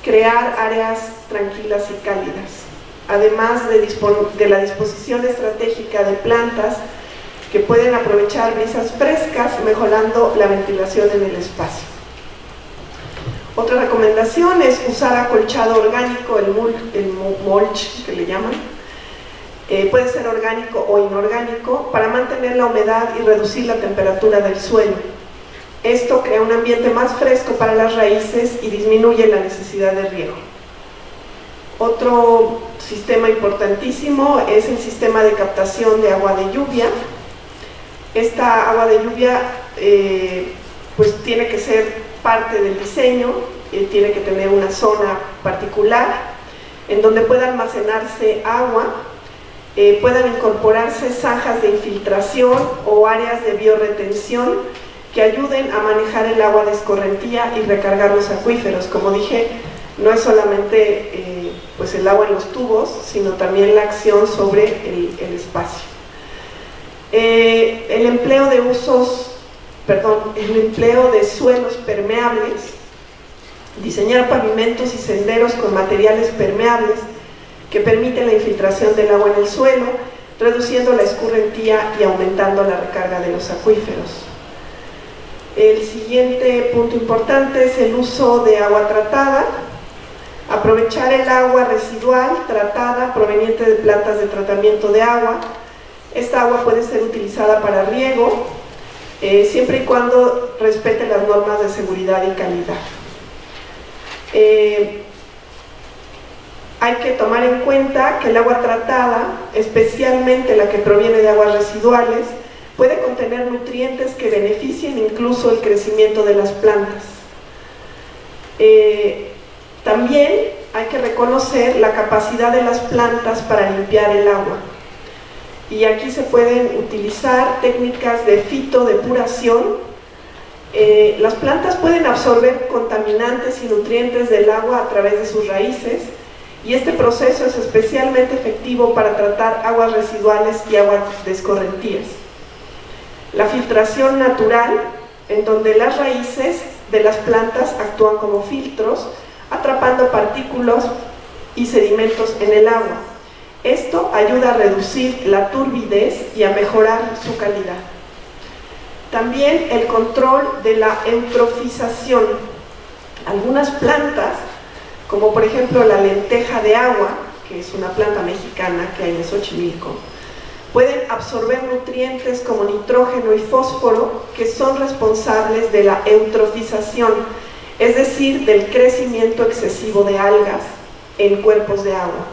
crear áreas tranquilas y cálidas, además de la disposición estratégica de plantas que pueden aprovechar brisas frescas, mejorando la ventilación en el espacio. Otra recomendación es usar acolchado orgánico, el mulch que le llaman, puede ser orgánico o inorgánico, para mantener la humedad y reducir la temperatura del suelo. Esto crea un ambiente más fresco para las raíces y disminuye la necesidad de riego. Otro sistema importantísimo es el sistema de captación de agua de lluvia. Esta agua de lluvia pues tiene que ser parte del diseño, tiene que tener una zona particular en donde pueda almacenarse agua, puedan incorporarse zanjas de infiltración o áreas de biorretención que ayuden a manejar el agua de escorrentía y recargar los acuíferos. Como dije, no es solamente pues el agua en los tubos, sino también la acción sobre el espacio. El empleo de suelos permeables, diseñar pavimentos y senderos con materiales permeables que permiten la infiltración del agua en el suelo, reduciendo la escorrentía y aumentando la recarga de los acuíferos. El siguiente punto importante es el uso de agua tratada. Aprovechar el agua residual tratada proveniente de plantas de tratamiento de agua. Esta agua puede ser utilizada para riego, siempre y cuando respete las normas de seguridad y calidad. Hay que tomar en cuenta que el agua tratada, especialmente la que proviene de aguas residuales, puede contener nutrientes que beneficien incluso el crecimiento de las plantas. También hay que reconocer la capacidad de las plantas para limpiar el agua. Y aquí se pueden utilizar técnicas de fitodepuración. Las plantas pueden absorber contaminantes y nutrientes del agua a través de sus raíces, y este proceso es especialmente efectivo para tratar aguas residuales y aguas de escorrentías. La filtración natural, en donde las raíces de las plantas actúan como filtros, atrapando partículas y sedimentos en el agua. Esto ayuda a reducir la turbidez y a mejorar su calidad. También el control de la eutrofización. Algunas plantas, como por ejemplo la lenteja de agua, que es una planta mexicana que hay en Xochimilco, pueden absorber nutrientes como nitrógeno y fósforo que son responsables de la eutrofización, es decir, del crecimiento excesivo de algas en cuerpos de agua.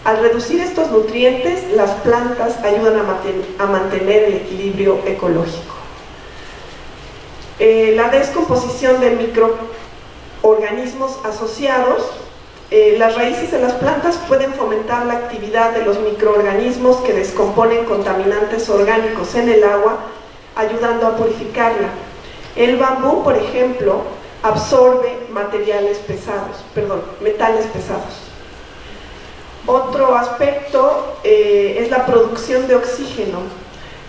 Al reducir estos nutrientes, las plantas ayudan a mantener el equilibrio ecológico. La descomposición de microorganismos asociados. Las raíces de las plantas pueden fomentar la actividad de los microorganismos que descomponen contaminantes orgánicos en el agua, ayudando a purificarla. El bambú, por ejemplo, absorbe metales pesados. Otro aspecto es la producción de oxígeno.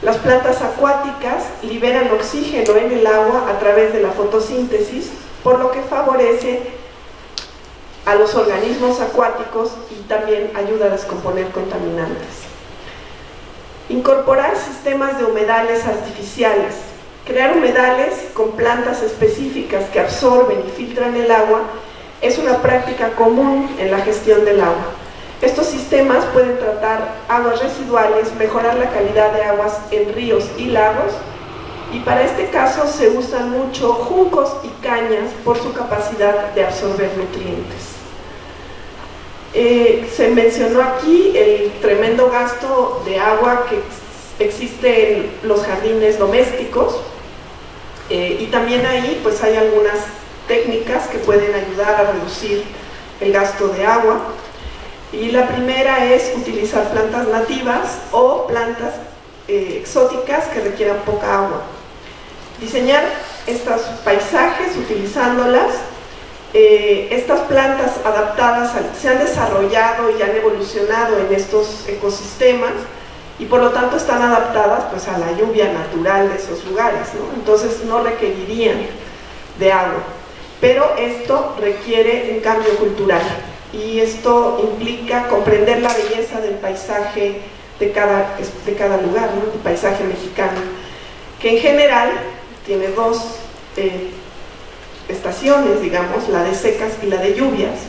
Las plantas acuáticas liberan oxígeno en el agua a través de la fotosíntesis, por lo que favorece a los organismos acuáticos y también ayuda a descomponer contaminantes. Incorporar sistemas de humedales artificiales. Crear humedales con plantas específicas que absorben y filtran el agua es una práctica común en la gestión del agua. Estos sistemas pueden tratar aguas residuales, mejorar la calidad de aguas en ríos y lagos, y para este caso se usan mucho juncos y cañas por su capacidad de absorber nutrientes. Se mencionó aquí el tremendo gasto de agua que existe en los jardines domésticos, y también ahí pues hay algunas técnicas que pueden ayudar a reducir el gasto de agua. Y la primera es utilizar plantas nativas o plantas exóticas que requieran poca agua. Diseñar estos paisajes utilizándolas. Estas plantas adaptadas se han desarrollado y han evolucionado en estos ecosistemas y por lo tanto están adaptadas pues a la lluvia natural de esos lugares, ¿no? Entonces no requerirían de agua, pero esto requiere un cambio cultural. Y esto implica comprender la belleza del paisaje de cada lugar, ¿no? El paisaje mexicano, que en general tiene dos estaciones, digamos, la de secas y la de lluvias.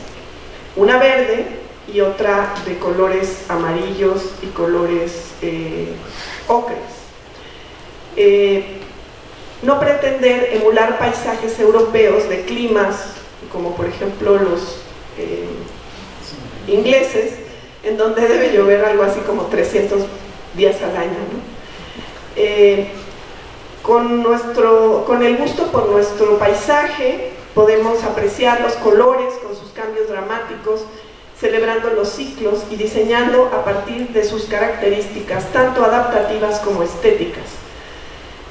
Una verde, y otra de colores amarillos y colores ocres. No pretender emular paisajes europeos de climas, como por ejemplo los ingleses, en donde debe llover algo así como 300 días al año, ¿no? Con el gusto por nuestro paisaje podemos apreciar los colores con sus cambios dramáticos, celebrando los ciclos y diseñando a partir de sus características, tanto adaptativas como estéticas.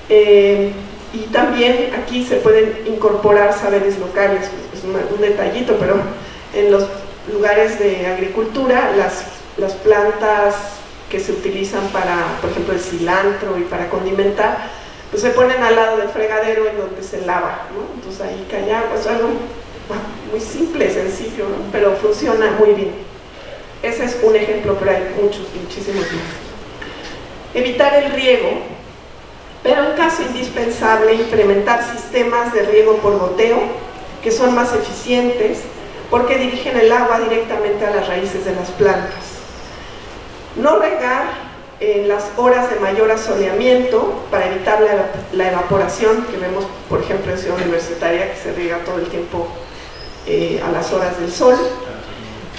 Y también aquí se pueden incorporar saberes locales, es un detallito, pero en los lugares de agricultura, las plantas que se utilizan para, por ejemplo, el cilantro y para condimentar, pues se ponen al lado del fregadero en donde se lava, ¿no? Entonces ahí cae agua, es algo muy simple, sencillo, ¿no? Pero funciona muy bien. Ese es un ejemplo, pero hay muchísimos más. Evitar el riego, pero en caso indispensable implementar sistemas de riego por goteo que son más eficientes porque dirigen el agua directamente a las raíces de las plantas. No regar en las horas de mayor asoleamiento para evitar la evaporación que vemos, por ejemplo, en Ciudad Universitaria, que se riega todo el tiempo a las horas del sol.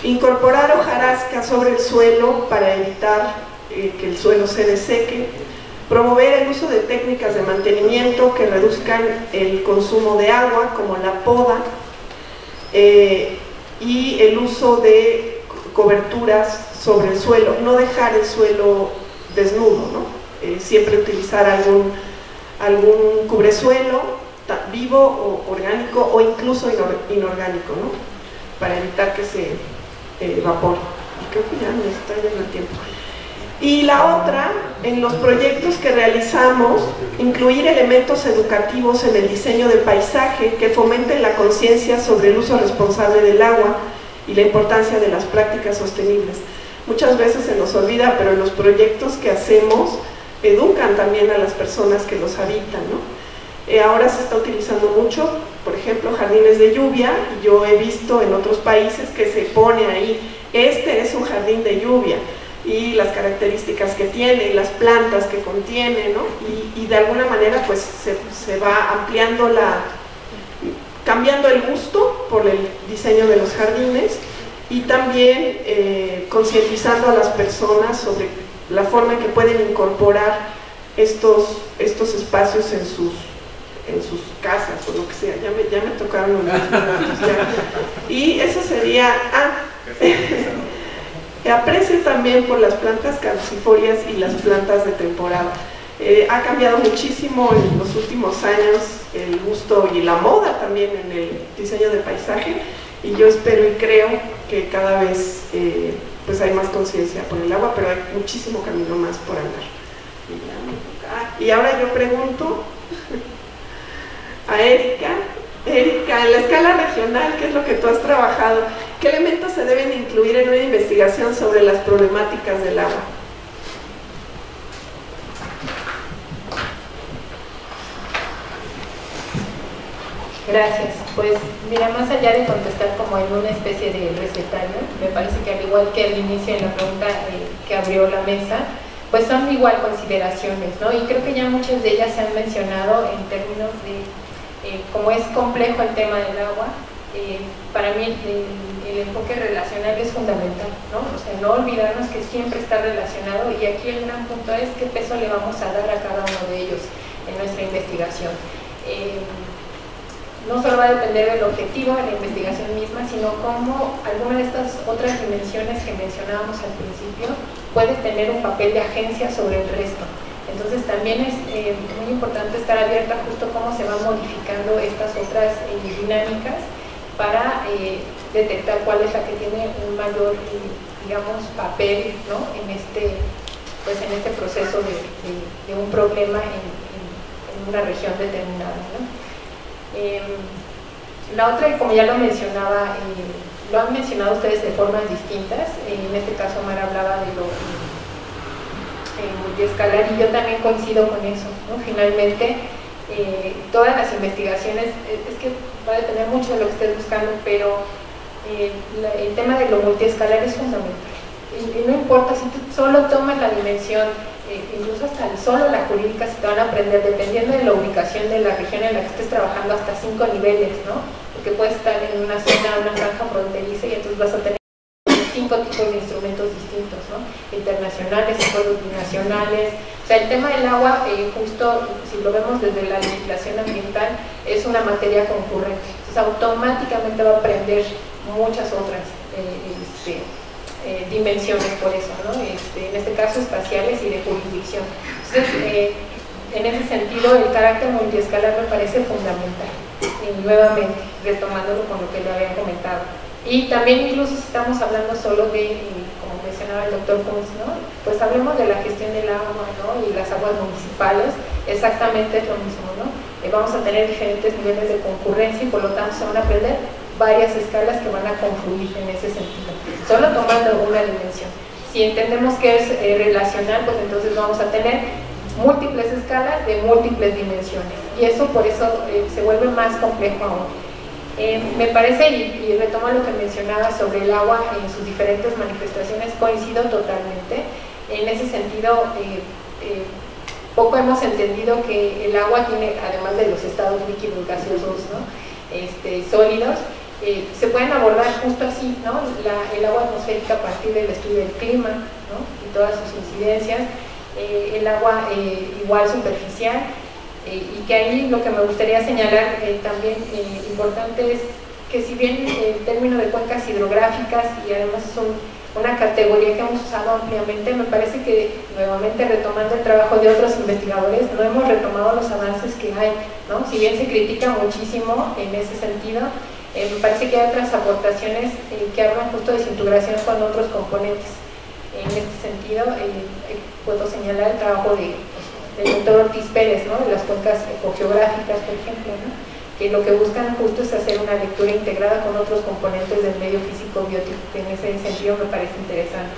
Incorporar hojarasca sobre el suelo para evitar que el suelo se deseque. Promover el uso de técnicas de mantenimiento que reduzcan el consumo de agua, como la poda, y el uso de coberturas sobre el suelo, no dejar el suelo desnudo, ¿no? Siempre utilizar algún cubresuelo vivo o orgánico o incluso inorgánico, ¿no? Para evitar que se evapore. Y creo que ya me está yendo el tiempo. Y la otra, en los proyectos que realizamos, incluir elementos educativos en el diseño del paisaje que fomenten la conciencia sobre el uso responsable del agua y la importancia de las prácticas sostenibles. Muchas veces se nos olvida, pero los proyectos que hacemos educan también a las personas que los habitan, ¿no? Ahora se está utilizando mucho, por ejemplo, jardines de lluvia, y yo he visto en otros países que se pone ahí, este es un jardín de lluvia, y las características que tiene, y las plantas que contiene, ¿no? Y de alguna manera pues se va ampliando cambiando el gusto por el diseño de los jardines, y también concientizando a las personas sobre la forma en que pueden incorporar estos espacios en sus casas o lo que sea. Ya me tocaron los y eso sería aprecio también por las plantas caducifolias y las plantas de temporada. Ha cambiado muchísimo en los últimos años el gusto y la moda también en el diseño de paisaje, y yo espero y creo que cada vez pues hay más conciencia por el agua, pero hay muchísimo camino más por andar. Y ahora yo pregunto a Erika, en la escala regional, ¿qué es lo que tú has trabajado? ¿Qué elementos se deben incluir en una investigación sobre las problemáticas del agua? Gracias. Pues mira, más allá de contestar como en una especie de recetario, me parece que al igual que al inicio en la pregunta que abrió la mesa, pues son igual consideraciones, ¿no? Y creo que ya muchas de ellas se han mencionado en términos de cómo es complejo el tema del agua. Para mí el enfoque relacional es fundamental, ¿no? O sea, no olvidarnos que siempre está relacionado, y aquí el gran punto es qué peso le vamos a dar a cada uno de ellos en nuestra investigación. No solo va a depender del objetivo de la investigación misma, sino cómo alguna de estas otras dimensiones que mencionábamos al principio puede tener un papel de agencia sobre el resto. Entonces también es muy importante estar abierta justo cómo se van modificando estas otras dinámicas para detectar cuál es la que tiene un mayor, digamos, papel, ¿no? en este proceso de un problema en una región determinada, ¿no? La otra, como ya lo mencionaba, lo han mencionado ustedes de formas distintas. En este caso Omar hablaba de lo multiescalar, y yo también coincido con eso, ¿no? Finalmente todas las investigaciones, es que va a depender mucho de lo que estés buscando, pero el tema de lo multiescalar es fundamental. Y no importa si tú solo tomas la dimensión, incluso hasta solo la jurídica se te van a aprender, dependiendo de la ubicación de la región en la que estés trabajando, hasta 5 niveles, ¿no? Porque puedes estar en una zona, una franja fronteriza, y entonces vas a tener 5 tipos de instrumentos distintos, ¿no? Internacionales, acuerdos binacionales. O sea, el tema del agua, justo si lo vemos desde la legislación ambiental, es una materia concurrente. Entonces, automáticamente va a aprender muchas otras dimensiones por eso, ¿no? En este caso espaciales y de jurisdicción. Entonces, en ese sentido, el carácter multiescalar me parece fundamental. Nuevamente, retomándolo con lo que le había comentado. Y también incluso si estamos hablando solo de, como mencionaba el doctor Kunz, ¿no? Pues hablemos de la gestión del agua, ¿no? Y las aguas municipales, exactamente es lo mismo, ¿no? Vamos a tener diferentes niveles de concurrencia y por lo tanto se van a aprender varias escalas que van a confluir en ese sentido, solo tomando una dimensión. Si entendemos que es relacional, pues entonces vamos a tener múltiples escalas de múltiples dimensiones, y eso por eso se vuelve más complejo aún. Me parece, y retomo lo que mencionaba sobre el agua en sus diferentes manifestaciones, coincido totalmente. En ese sentido, poco hemos entendido que el agua tiene, además de los estados líquidos, gaseosos, ¿no? Sólidos, se pueden abordar justo así, ¿no? El agua atmosférica a partir del estudio del clima, ¿no? Y todas sus incidencias, el agua igual superficial, y que ahí lo que me gustaría señalar también importante es que si bien el término de cuencas hidrográficas, y además es una categoría que hemos usado ampliamente, me parece que nuevamente retomando el trabajo de otros investigadores no hemos retomado los avances que hay, ¿no? Si bien se critica muchísimo en ese sentido, me parece que hay otras aportaciones que hablan justo de su integración con otros componentes. En este sentido, puedo señalar el trabajo del doctor Ortiz Pérez, ¿no? De las cuencas ecogeográficas, por ejemplo, ¿no? Que lo que buscan justo es hacer una lectura integrada con otros componentes del medio físico-biótico, que en ese sentido me parece interesante.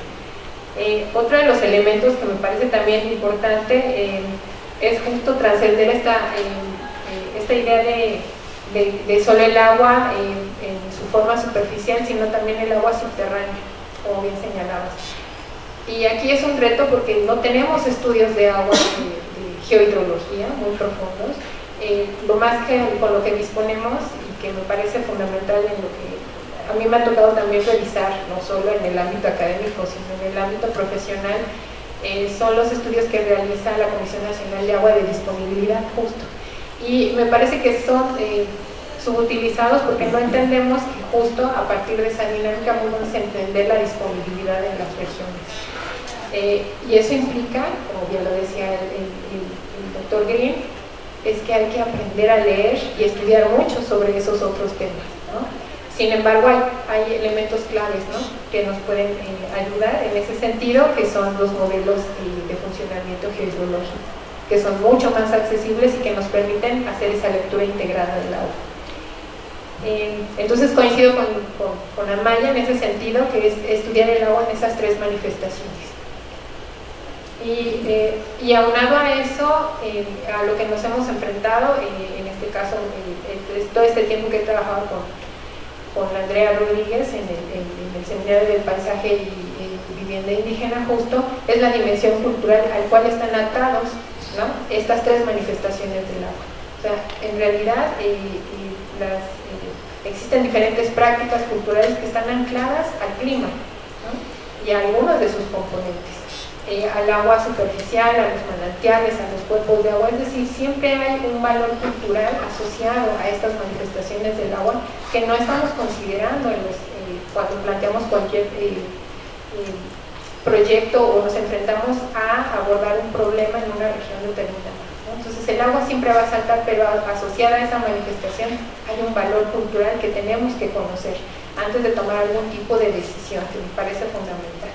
Otro de los elementos que me parece también importante es justo trascender esta idea de solo el agua en su forma superficial, sino también el agua subterránea, como bien señalabas. Y aquí es un reto porque no tenemos estudios de agua de geohidrología muy profundos. Lo más que con lo que disponemos, y que me parece fundamental en lo que a mí me ha tocado también revisar, no solo en el ámbito académico, sino en el ámbito profesional, son los estudios que realiza la Comisión Nacional de Agua de Disponibilidad, justo. Y me parece que son subutilizados porque no entendemos que justo a partir de esa dinámica vamos a entender la disponibilidad en las regiones. Y eso implica, como bien lo decía el doctor Green, es que hay que aprender a leer y estudiar mucho sobre esos otros temas, ¿no? Sin embargo, hay elementos claves, ¿no? Que nos pueden ayudar en ese sentido, que son los modelos de funcionamiento geohidrológico, que son mucho más accesibles y que nos permiten hacer esa lectura integrada del agua. Entonces coincido con Amaya en ese sentido, que es estudiar el agua en esas tres manifestaciones. Y aunado a eso, a lo que nos hemos enfrentado, en este caso, todo este tiempo que he trabajado con Andrea Rodríguez en el Seminario del Paisaje y Vivienda Indígena, justo, es la dimensión cultural al cual están atados, ¿no? Estas tres manifestaciones del agua. O sea, en realidad existen diferentes prácticas culturales que están ancladas al clima, ¿no? Y a algunos de sus componentes. Al agua superficial, a los manantiales, a los cuerpos de agua, es decir, siempre hay un valor cultural asociado a estas manifestaciones del agua que no estamos considerando cuando planteamos cualquier proyecto o nos enfrentamos a abordar un problema en una región determinada, ¿no? Entonces el agua siempre va a saltar, pero asociada a esa manifestación hay un valor cultural que tenemos que conocer antes de tomar algún tipo de decisión, que me parece fundamental.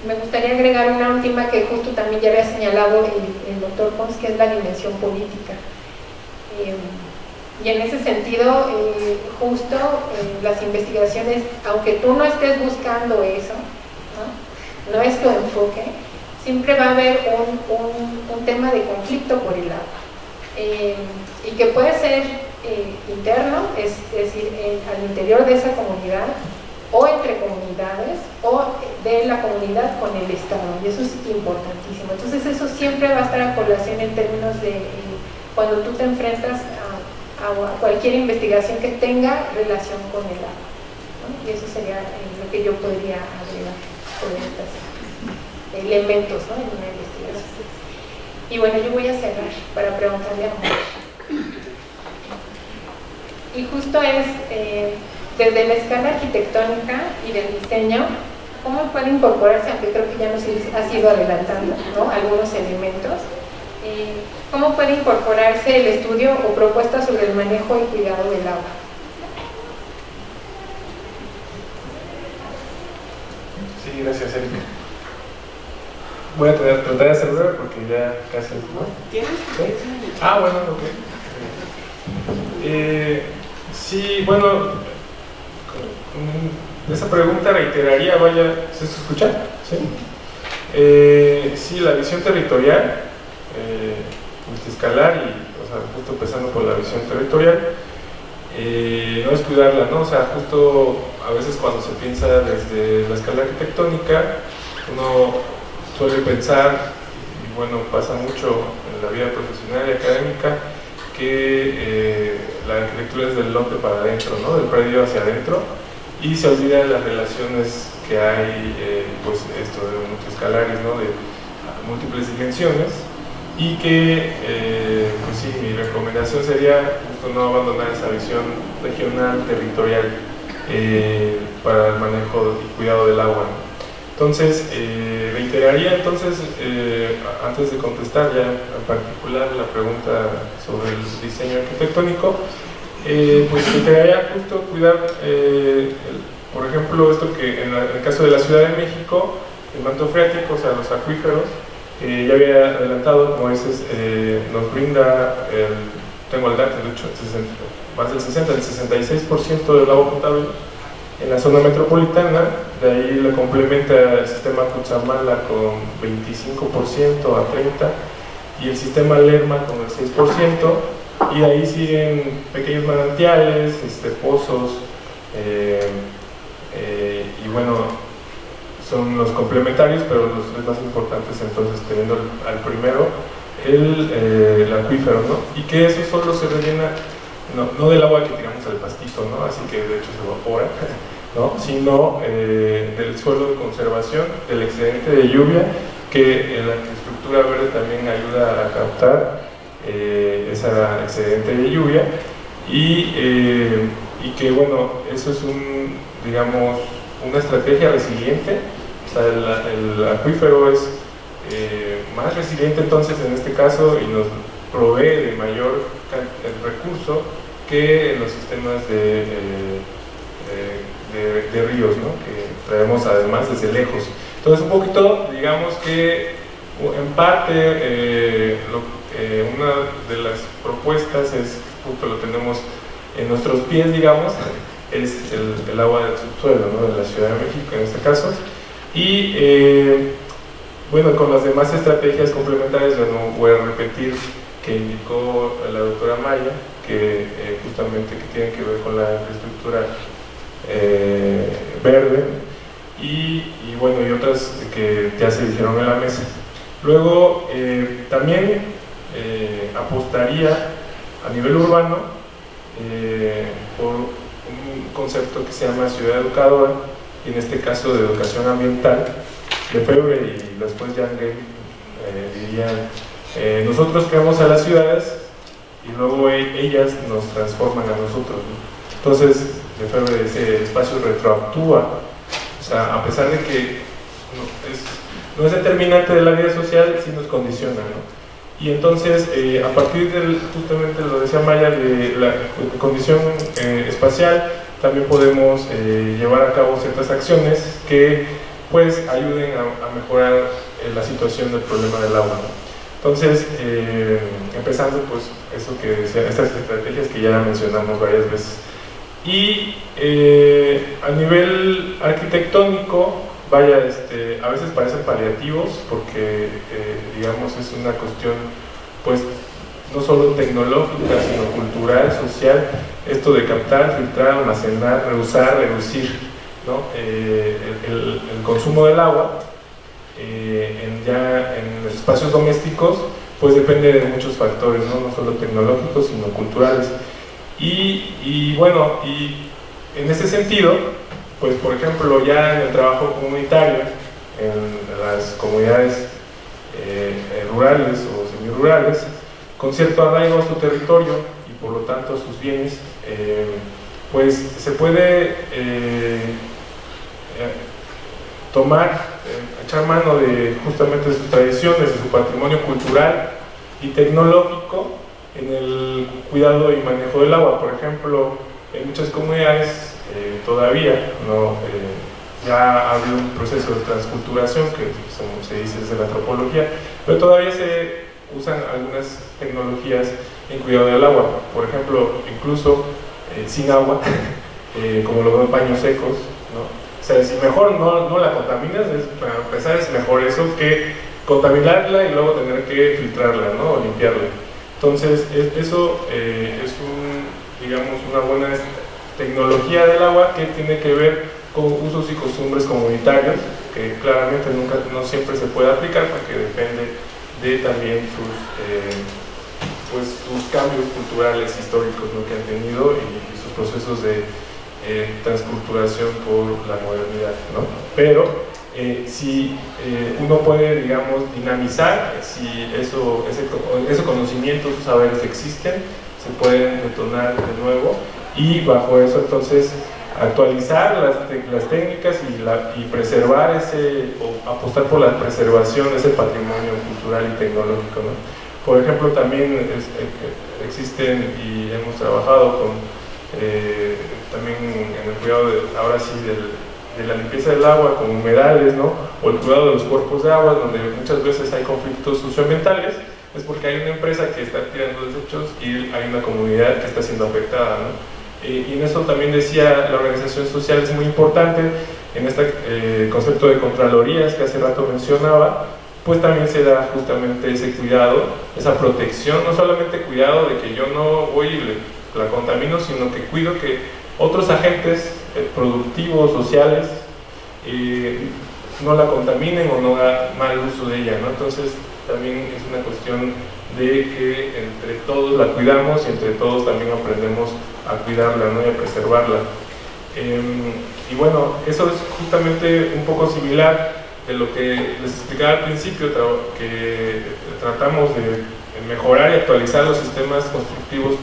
Me gustaría agregar una última que justo también ya había señalado el doctor Pons, que es la dimensión política. Y en ese sentido, justo las investigaciones, aunque tú no estés buscando eso, no es tu enfoque, siempre va a haber un tema de conflicto por el agua. Y que puede ser interno, es decir, al interior de esa comunidad, o entre comunidades, o de la comunidad con el Estado, y eso es importantísimo. Entonces eso siempre va a estar a colación en términos de cuando tú te enfrentas a cualquier investigación que tenga relación con el agua, ¿no? Y eso sería lo que yo podría agregar sobre estos elementos, ¿no?, en una investigación. Y bueno, yo voy a cerrar para preguntarle a Juan. Y justo es, desde la escala arquitectónica y del diseño, ¿cómo puede incorporarse, aunque creo que ya nos has ido adelantando, ¿no?, algunos elementos? ¿Cómo puede incorporarse el estudio o propuesta sobre el manejo y cuidado del agua? Sí, gracias, Erika. Voy a tratar de hacer breve porque ya casi es, ¿no? ¿Tienes? ¿Sí? Ah, bueno, ok. Sí, bueno, esa pregunta reiteraría, vaya, ¿se escucha? Sí. Sí, la visión territorial, multiescalar y, o sea, justo empezando por la visión territorial, no es cuidarla, ¿no? O sea, justo a veces cuando se piensa desde la escala arquitectónica, uno suele pensar, y bueno, pasa mucho en la vida profesional y académica, que la arquitectura es del lote para adentro, ¿no?, del predio hacia adentro, y se olvida de las relaciones que hay, pues esto de multiescalares, ¿no?, de múltiples dimensiones, y que, pues sí, mi recomendación sería justo no abandonar esa visión regional, territorial, para el manejo y cuidado del agua, ¿no? Entonces, reiteraría entonces, antes de contestar ya en particular la pregunta sobre el diseño arquitectónico, pues reiteraría justo cuidar, por ejemplo, esto que en el caso de la Ciudad de México, el manto freático, o sea, los acuíferos, ya había adelantado, como dices, nos brinda, tengo el dato, de hecho, más del 60, el 66% del agua potable en la zona metropolitana. De ahí le complementa el sistema Cutzamala con 25% a 30%, y el sistema Lerma con el 6%, y de ahí siguen pequeños manantiales, pozos, y bueno, son los complementarios, pero los tres más importantes, entonces teniendo al primero el acuífero, ¿no? Y que eso solo se rellena, no del agua que tiramos al pastito, ¿no?, así que de hecho se evapora, ¿no?, sino del suelo de conservación, del excedente de lluvia, que en la infraestructura verde también ayuda a captar ese excedente de lluvia, y que bueno, eso es digamos, una estrategia resiliente. O sea, el acuífero es más resiliente entonces en este caso, y nos provee de mayor recurso que los sistemas de ríos, ¿no?, que traemos además desde lejos. Entonces, un poquito, digamos que en parte una de las propuestas es, justo lo tenemos en nuestros pies, digamos, es el agua del subsuelo, ¿no?, de la Ciudad de México en este caso, y bueno, con las demás estrategias complementarias, yo no voy a repetir, que indicó la doctora Maya, que justamente que tienen que ver con la infraestructura verde, y bueno, y otras que ya se dijeron en la mesa. Luego, también apostaría a nivel urbano por un concepto que se llama ciudad educadora, y en este caso de educación ambiental. Lefebvre y después Yangel dirían, nosotros creamos a las ciudades y luego ellas nos transforman a nosotros, ¿no? Entonces, Lefebvre dice, el espacio retroactúa, o sea, a pesar de que no es determinante de la vida social, sí nos condiciona, ¿no? Y entonces, a partir del, justamente lo decía Maya, de la condición espacial, también podemos llevar a cabo ciertas acciones que pues ayuden a mejorar la situación del problema del agua, ¿no? Entonces, empezando pues eso que decía, estas estrategias que ya mencionamos varias veces. Y a nivel arquitectónico, vaya, a veces parecen paliativos porque digamos es una cuestión pues no solo tecnológica, sino cultural, social, esto de captar, filtrar, almacenar, reusar, reducir, ¿no? El consumo del agua ya en los espacios domésticos pues depende de muchos factores, no solo tecnológicos sino culturales. Y bueno, y en ese sentido, pues por ejemplo ya en el trabajo comunitario, en las comunidades rurales o semirurales, con cierto arraigo a su territorio y por lo tanto a sus bienes, pues se puede echar mano de justamente de sus tradiciones, de su patrimonio cultural y tecnológico en el cuidado y manejo del agua. Por ejemplo, en muchas comunidades todavía ya ha habido un proceso de transculturación que se dice desde la antropología, pero todavía se usan algunas tecnologías en cuidado del agua, por ejemplo, incluso sin agua, como los baños secos, ¿no? O sea, si mejor no la contaminas, para empezar es mejor eso que contaminarla y luego tener que filtrarla, ¿no? O limpiarla. Entonces, eso es digamos, una buena tecnología del agua que tiene que ver con usos y costumbres comunitarios, que claramente no siempre se puede aplicar porque depende de también sus cambios culturales, históricos, ¿no? Que han tenido y sus procesos de transculturación por la modernidad, ¿no? Pero si uno puede, digamos, dinamizar, si ese conocimiento, esos saberes existen, se pueden detonar de nuevo y bajo eso entonces actualizar las técnicas y preservar o apostar por la preservación de ese patrimonio cultural y tecnológico, ¿no? Por ejemplo, también existen y hemos trabajado también en el cuidado ahora sí de la limpieza del agua con humedales, ¿no? O el cuidado de los cuerpos de agua, donde muchas veces hay conflictos socioambientales, es porque hay una empresa que está tirando desechos y hay una comunidad que está siendo afectada, ¿no? Y en eso también decía la organización social es muy importante, en este concepto de contralorías que hace rato mencionaba, pues también se da justamente ese cuidado, esa protección, no solamente cuidado de que yo no voy y la contamino, sino que cuido que otros agentes productivos, sociales, no la contaminen o no hagan mal uso de ella, ¿no? Entonces también es una cuestión de que entre todos la cuidamos y entre todos también aprendemos a cuidarla, ¿no? Y a preservarla. Y bueno, eso es justamente un poco similar de lo que les explicaba al principio, que tratamos de mejorar y actualizar los sistemas constructivos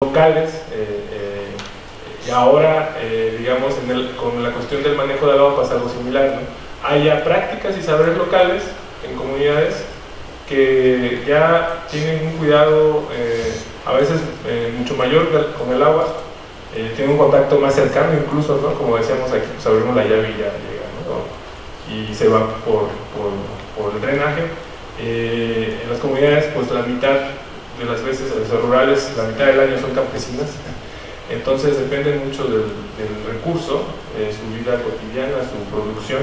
locales, y ahora, digamos, con la cuestión del manejo del agua pasa algo similar, ¿no? Hay ya prácticas y saberes locales en comunidades que ya tienen un cuidado a veces mucho mayor con el agua, tienen un contacto más cercano incluso, ¿no? Como decíamos aquí, pues abrimos la llave y ya llega, ¿no? Y se va por el drenaje. En las comunidades, pues la mitad de las veces, en las rurales, la mitad del año son campesinas, entonces dependen mucho del recurso, su vida cotidiana, su producción,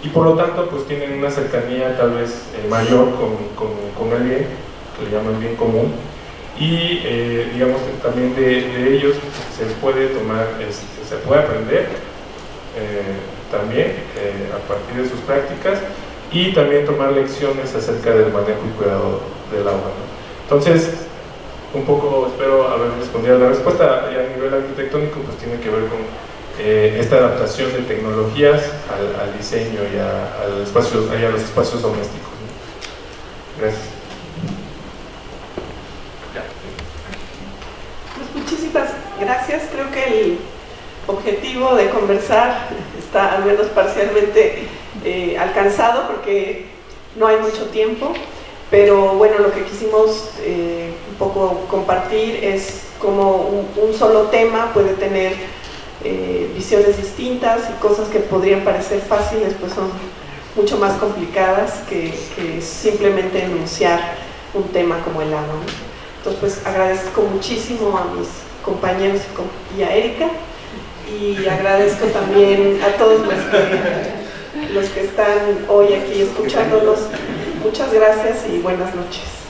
y por lo tanto pues tienen una cercanía tal vez mayor con el bien, que le llaman bien común, y digamos que también de ellos se puede tomar, se puede aprender también a partir de sus prácticas y también tomar lecciones acerca del manejo y cuidado del agua, ¿no? Entonces, un poco espero haber respondido a la respuesta. Y a nivel arquitectónico pues tiene que ver con esta adaptación de tecnologías al diseño y a los espacios domésticos, ¿no? Gracias. Pues muchísimas gracias. Creo que el objetivo de conversar está al menos parcialmente alcanzado porque no hay mucho tiempo, pero bueno, lo que quisimos un poco compartir es cómo un solo tema puede tener visiones distintas y cosas que podrían parecer fáciles pues son mucho más complicadas que simplemente enunciar un tema como el agua, ¿no? Entonces pues agradezco muchísimo a mis compañeros y a Erika, y agradezco también a todos los que están hoy aquí escuchándonos. Muchas gracias y buenas noches.